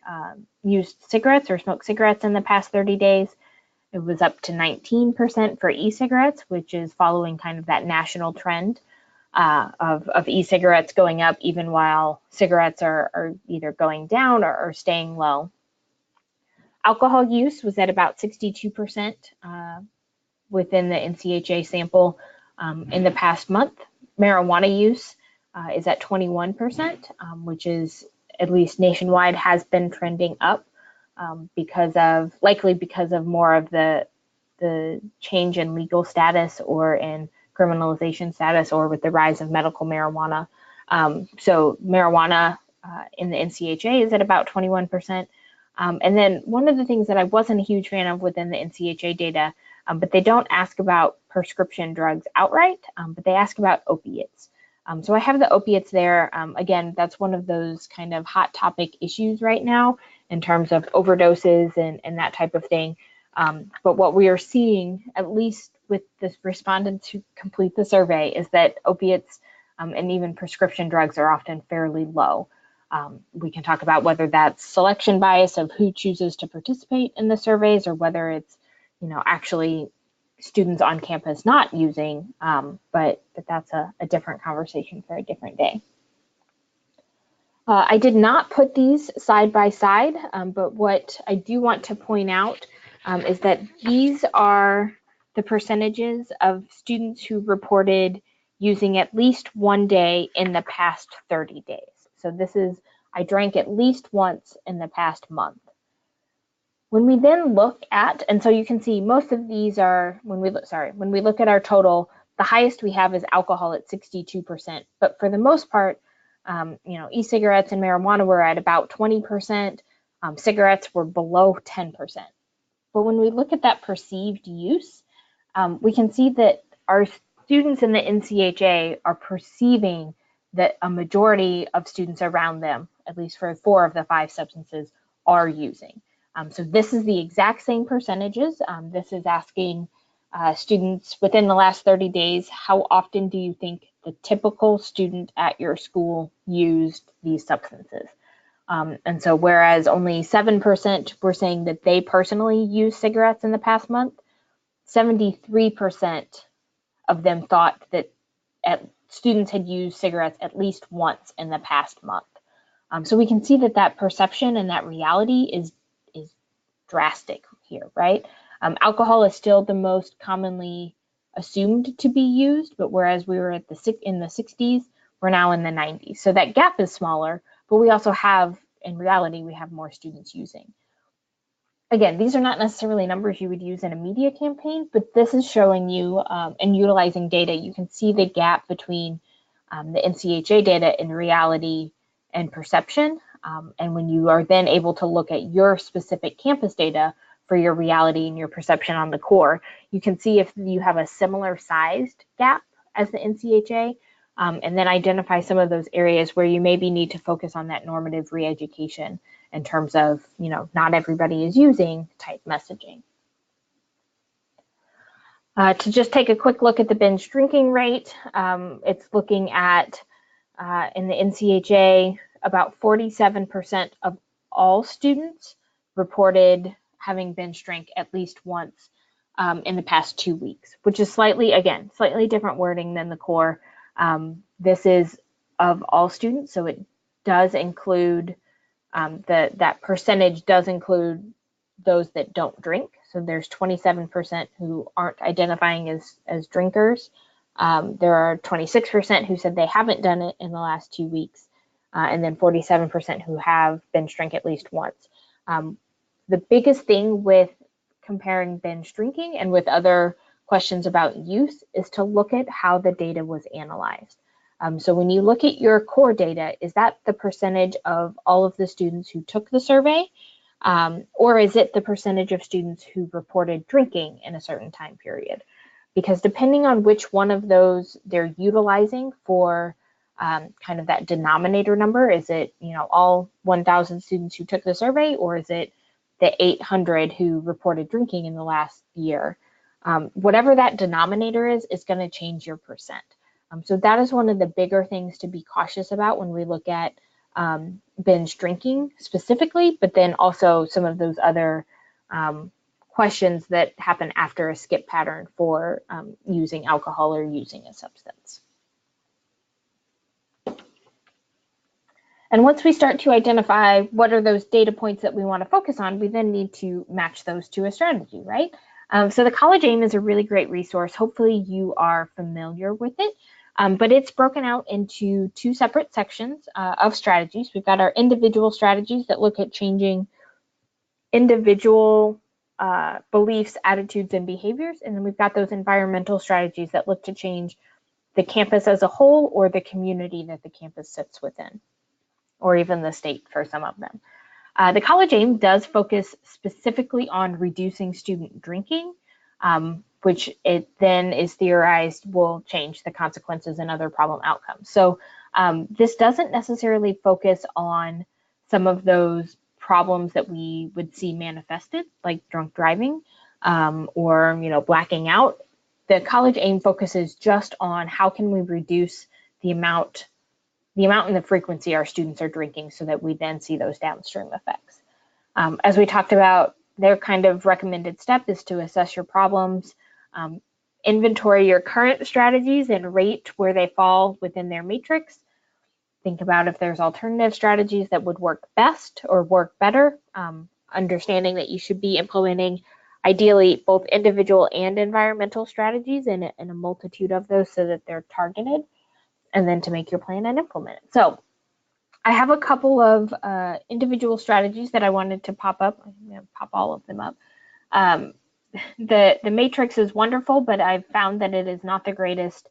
used cigarettes or smoked cigarettes in the past 30 days. It was up to 19% for e-cigarettes, which is following kind of that national trend of e-cigarettes going up, even while cigarettes are either going down or staying low. Alcohol use was at about 62% within the NCHA sample in the past month. Marijuana use is at 21%, which is, at least nationwide, has been trending up likely because of more of the change in legal status or in criminalization status, or with the rise of medical marijuana. So marijuana in the NCHA is at about 21%. And then one of the things that I wasn't a huge fan of within the NCHA data, but they don't ask about prescription drugs outright, but they ask about opiates. So I have the opiates there. Again, that's one of those kind of hot topic issues right now in terms of overdoses and that type of thing. But what we are seeing, at least with the respondents who complete the survey, is that opiates and even prescription drugs are often fairly low. We can talk about whether that's selection bias of who chooses to participate in the surveys, or whether it's, actually students on campus not using, but that's a different conversation for a different day. I did not put these side by side, but what I do want to point out is that these are the percentages of students who reported using at least one day in the past 30 days. So this is, I drank at least once in the past month. When we then look at, and so you can see most of these are, when we look at our total, the highest we have is alcohol at 62%. But for the most part, e-cigarettes and marijuana were at about 20%. Cigarettes were below 10%. But when we look at that perceived use, we can see that our students in the NCHA are perceiving that a majority of students around them, at least for 4 of the 5 substances, are using. So this is the exact same percentages. This is asking students within the last 30 days, how often do you think the typical student at your school used these substances? And so whereas only 7% were saying that they personally used cigarettes in the past month, 73% of them thought that students had used cigarettes at least once in the past month. So we can see that that perception and that reality is drastic here, right? Alcohol is still the most commonly assumed to be used, but whereas we were in the 60s, we're now in the 90s. So that gap is smaller, but we also have, in reality, we have more students using. Again, these are not necessarily numbers you would use in a media campaign, but this is showing you and utilizing data. You can see the gap between the NCHA data in reality and perception. And when you are then able to look at your specific campus data for your reality and your perception on the core, you can see if you have a similar sized gap as the NCHA, and then identify some of those areas where you maybe need to focus on that normative re-education in terms of, not everybody is using type messaging. To just take a quick look at the binge drinking rate, it's looking at, in the NCHA, about 47% of all students reported having binge drank at least once in the past 2 weeks, which is slightly different wording than the core. This is of all students, so it does include, that percentage does include those that don't drink. So there's 27% who aren't identifying as drinkers. There are 26% who said they haven't done it in the last 2 weeks, and then 47% who have binge drank at least once. The biggest thing with comparing binge drinking and with other questions about use is to look at how the data was analyzed. So when you look at your core data, is that the percentage of all of the students who took the survey? Or is it the percentage of students who reported drinking in a certain time period? Because depending on which one of those they're utilizing for kind of that denominator number, is it all 1,000 students who took the survey, or is it the 800 who reported drinking in the last year? Whatever that denominator is going to change your percent. So that is one of the bigger things to be cautious about when we look at binge drinking specifically, but then also some of those other questions that happen after a skip pattern for using alcohol or using a substance. And once we start to identify what are those data points that we want to focus on, we then need to match those to a strategy, right? So the College AIM is a really great resource. Hopefully you are familiar with it. But it's broken out into 2 separate sections of strategies. We've got our individual strategies that look at changing individual beliefs, attitudes, and behaviors. And then we've got those environmental strategies that look to change the campus as a whole or the community that the campus sits within, or even the state for some of them. The College AIM does focus specifically on reducing student drinking, which it then is theorized will change the consequences and other problem outcomes. So this doesn't necessarily focus on some of those problems that we would see manifested, like drunk driving or blacking out. The College AIM focuses just on how can we reduce the amount and the frequency our students are drinking so that we then see those downstream effects. As we talked about, their kind of recommended step is to assess your problems, inventory your current strategies and rate where they fall within their matrix. Think about if there's alternative strategies that would work best or work better, understanding that you should be implementing ideally both individual and environmental strategies in a multitude of those so that they're targeted, and then to make your plan and implement it. So I have a couple of individual strategies that I wanted to pop up. I'm going to pop all of them up. The matrix is wonderful, but I've found that it is not the greatest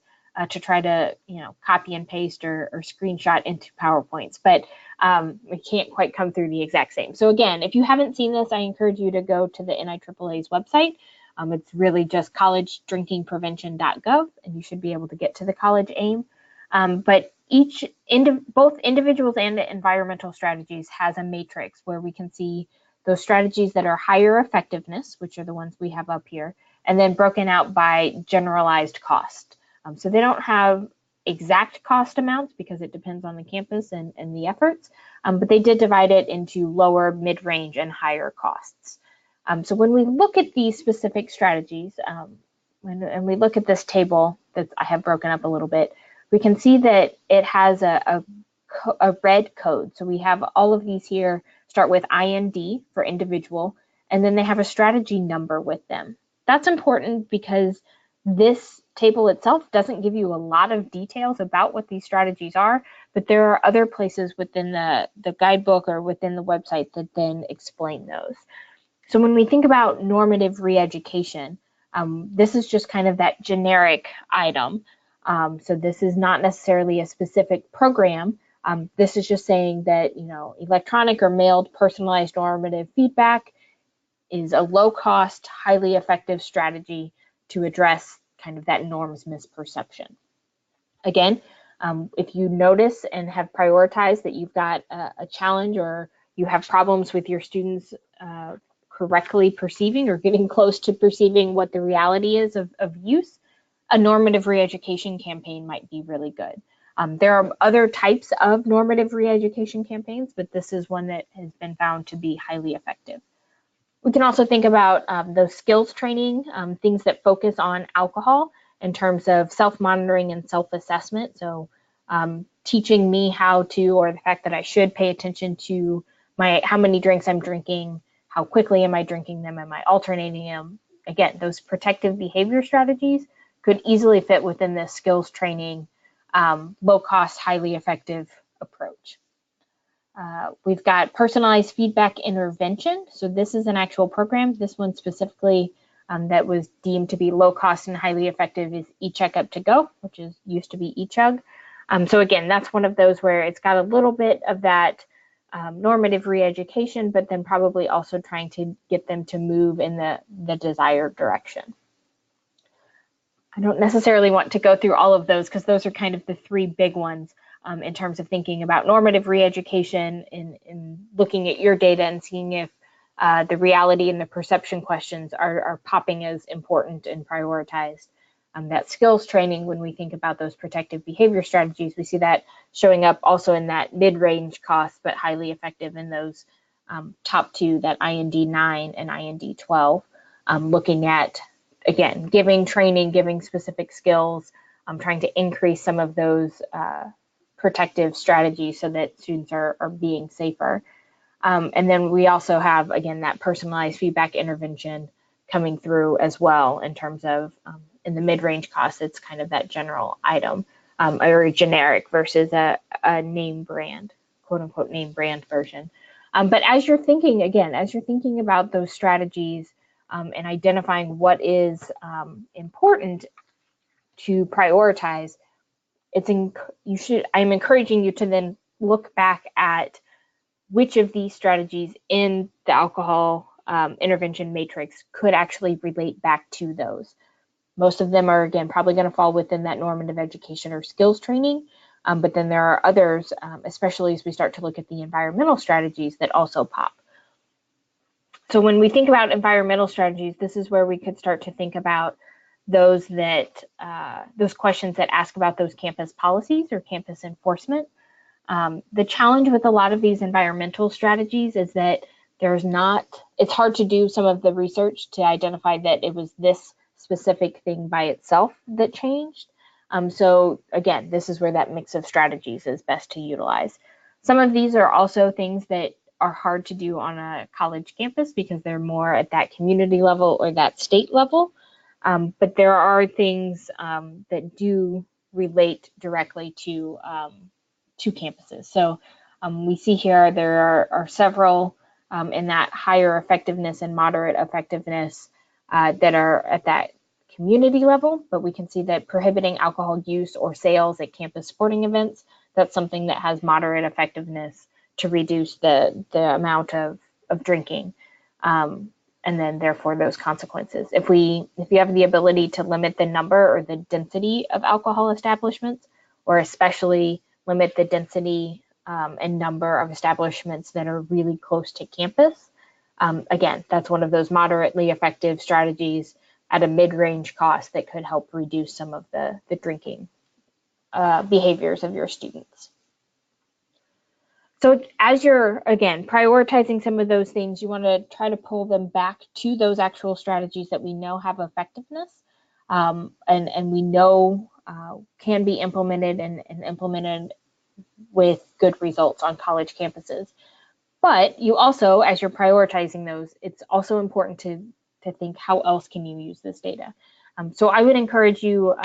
to try to copy and paste or screenshot into PowerPoints, but we can't quite come through the exact same. So again, if you haven't seen this, I encourage you to go to the NIAAA's website. It's really just collegedrinkingprevention.gov, and you should be able to get to the College AIM. But both individuals and environmental strategies has a matrix where we can see those strategies that are higher effectiveness, which are the ones we have up here, and then broken out by generalized cost. So they don't have exact cost amounts because it depends on the campus and the efforts, but they did divide it into lower, mid-range, and higher costs. So when we look at these specific strategies, and we look at this table that I have broken up a little bit, we can see that it has a red code. So we have all of these here start with IND for individual, and then they have a strategy number with them. That's important because this table itself doesn't give you a lot of details about what these strategies are, but there are other places within the guidebook or within the website that then explain those. So when we think about normative re-education, this is just kind of that generic item. So this is not necessarily a specific program. This is just saying that, electronic or mailed personalized normative feedback is a low-cost, highly effective strategy to address kind of that norms misperception. Again, if you notice and have prioritized that you've got a challenge or you have problems with your students correctly perceiving or getting close to perceiving what the reality is of use, a normative re-education campaign might be really good. There are other types of normative re-education campaigns, but this is one that has been found to be highly effective. We can also think about those skills training, things that focus on alcohol in terms of self-monitoring and self-assessment. So teaching me how to, or the fact that I should pay attention to how many drinks I'm drinking, how quickly am I drinking them, am I alternating them? Again, those protective behavior strategies could easily fit within this skills training, low-cost, highly effective approach. We've got personalized feedback intervention. So this is an actual program. This one specifically that was deemed to be low cost and highly effective is eCheckup to Go, which used to be eChug. So again, that's one of those where it's got a little bit of that normative re-education, but then probably also trying to get them to move in the desired direction. I don't necessarily want to go through all of those because those are kind of the three big ones in terms of thinking about normative re-education in looking at your data and seeing if the reality and the perception questions are popping as important and prioritized. That skills training, when we think about those protective behavior strategies, we see that showing up also in that mid-range cost, but highly effective in those top two, that IND 9 and IND 12, looking at, again, giving training, giving specific skills, trying to increase some of those protective strategies so that students are being safer. And then we also have, again, that personalized feedback intervention coming through as well in terms of in the mid-range cost, it's kind of that general item or a generic versus a name brand, quote unquote name brand version. But as you're thinking, again, as you're thinking about those strategies and identifying what is important to prioritize, I'm encouraging you to then look back at which of these strategies in the alcohol intervention matrix could actually relate back to those. Most of them are, again, probably going to fall within that normative education or skills training, but then there are others, especially as we start to look at the environmental strategies that also pop. So when we think about environmental strategies, this is where we could start to think about those questions that ask about those campus policies or campus enforcement. The challenge with a lot of these environmental strategies is that it's hard to do some of the research to identify that it was this specific thing by itself that changed. So again, this is where that mix of strategies is best to utilize. Some of these are also things that are hard to do on a college campus because they're more at that community level or that state level. But there are things that do relate directly to campuses. So we see here there are several in that higher effectiveness and moderate effectiveness that are at that community level, but we can see that prohibiting alcohol use or sales at campus sporting events, that's something that has moderate effectiveness to reduce the amount of drinking. And then therefore those consequences. If you have the ability to limit the number or the density of alcohol establishments, or especially limit the density and number of establishments that are really close to campus, Again, that's one of those moderately effective strategies at a mid-range cost that could help reduce some of the drinking behaviors of your students. So as you're, again, prioritizing some of those things, you want to try to pull them back to those actual strategies that we know have effectiveness and we know can be implemented and implemented with good results on college campuses. But you also, as you're prioritizing those, it's also important to think how else can you use this data. So I would encourage you,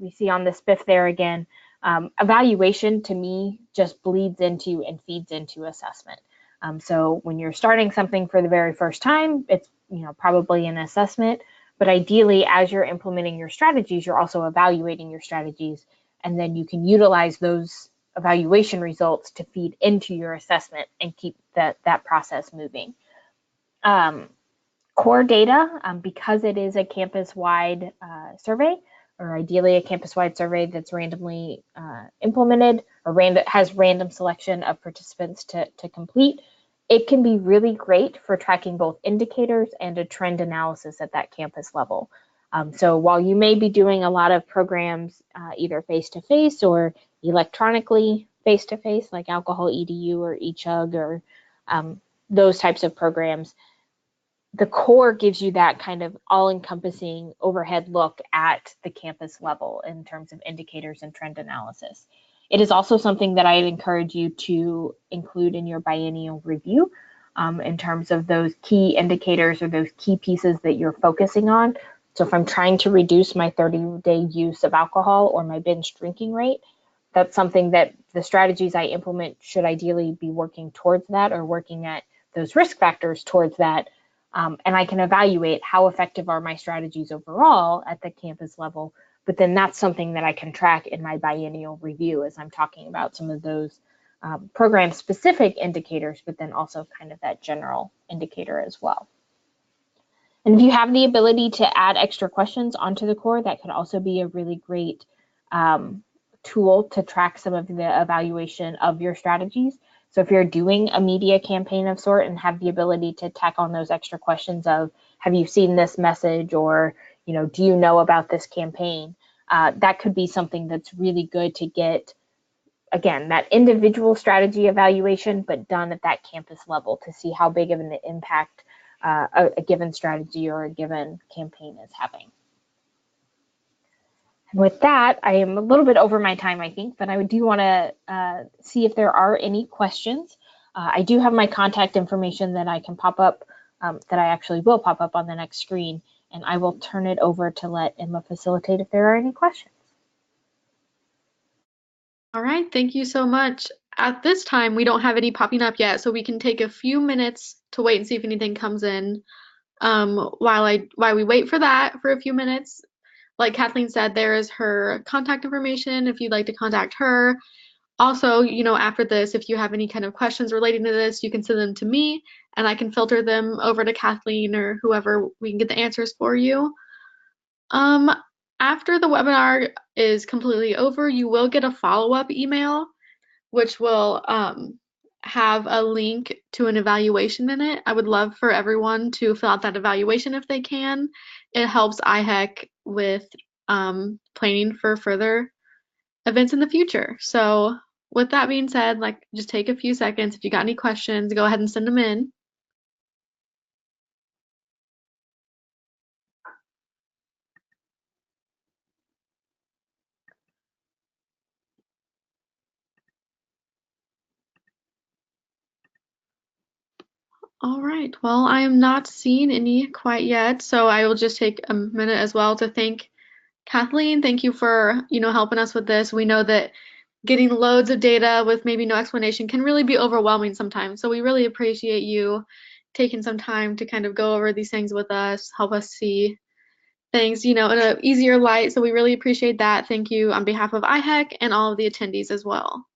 we see on the SPIF there again, evaluation to me just bleeds into and feeds into assessment. So when you're starting something for the very first time, it's probably an assessment, but ideally as you're implementing your strategies, you're also evaluating your strategies, and then you can utilize those evaluation results to feed into your assessment and keep that process moving. Core data, because it is a campus-wide survey, or ideally a campus-wide survey that's randomly implemented or has random selection of participants to complete, it can be really great for tracking both indicators and a trend analysis at that campus level. So while you may be doing a lot of programs either face-to-face or electronically face-to-face, like Alcohol EDU or eChug or those types of programs, the core gives you that kind of all-encompassing overhead look at the campus level in terms of indicators and trend analysis. It is also something that I'd encourage you to include in your biennial review in terms of those key indicators or those key pieces that you're focusing on. So if I'm trying to reduce my 30-day use of alcohol or my binge drinking rate, that's something that the strategies I implement should ideally be working towards that or working at those risk factors towards that. And I can evaluate how effective are my strategies overall at the campus level, but then that's something that I can track in my biennial review as I'm talking about some of those program-specific indicators, but then also kind of that general indicator as well. And if you have the ability to add extra questions onto the core, that could also be a really great tool to track some of the evaluation of your strategies. So if you're doing a media campaign of sort and have the ability to tack on those extra questions of, have you seen this message, or do you know about this campaign? That could be something that's really good to get, again, that individual strategy evaluation, but done at that campus level to see how big of an impact a given strategy or a given campaign is having. And with that, I am a little bit over my time, I think, but I do want to see if there are any questions. I do have my contact information that I can pop up, that I actually will pop up on the next screen, and I will turn it over to let Emma facilitate if there are any questions.
All right, thank you so much. At this time, we don't have any popping up yet, so we can take a few minutes to wait and see if anything comes in. While we wait for that for a few minutes, like Kathleen said, there is her contact information if you'd like to contact her. Also, after this, if you have any kind of questions relating to this, you can send them to me and I can filter them over to Kathleen or whoever we can get the answers for you. After the webinar is completely over, you will get a follow-up email, which will have a link to an evaluation in it. I would love for everyone to fill out that evaluation if they can. It helps IHEC with planning for further events in the future. So with that being said, just take a few seconds. If you got any questions, go ahead and send them in. All right, well, I am not seeing any quite yet, so I will just take a minute as well to thank Kathleen. Thank you for, helping us with this. We know that getting loads of data with maybe no explanation can really be overwhelming sometimes. So we really appreciate you taking some time to kind of go over these things with us, help us see things, in an easier light. So we really appreciate that. Thank you on behalf of IHEC and all of the attendees as well.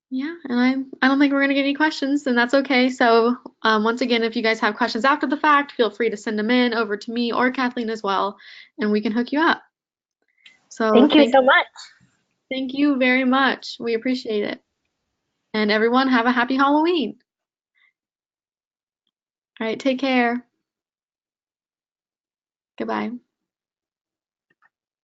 Yeah, and I don't think we're gonna get any questions, and that's okay. So once again, if you guys have questions after the fact, feel free to send them in over to me or Kathleen as well, and we can hook you up. So
Thank you so much.
Thank you very much. We appreciate it. And everyone, have a happy Halloween. All right, take care. Goodbye.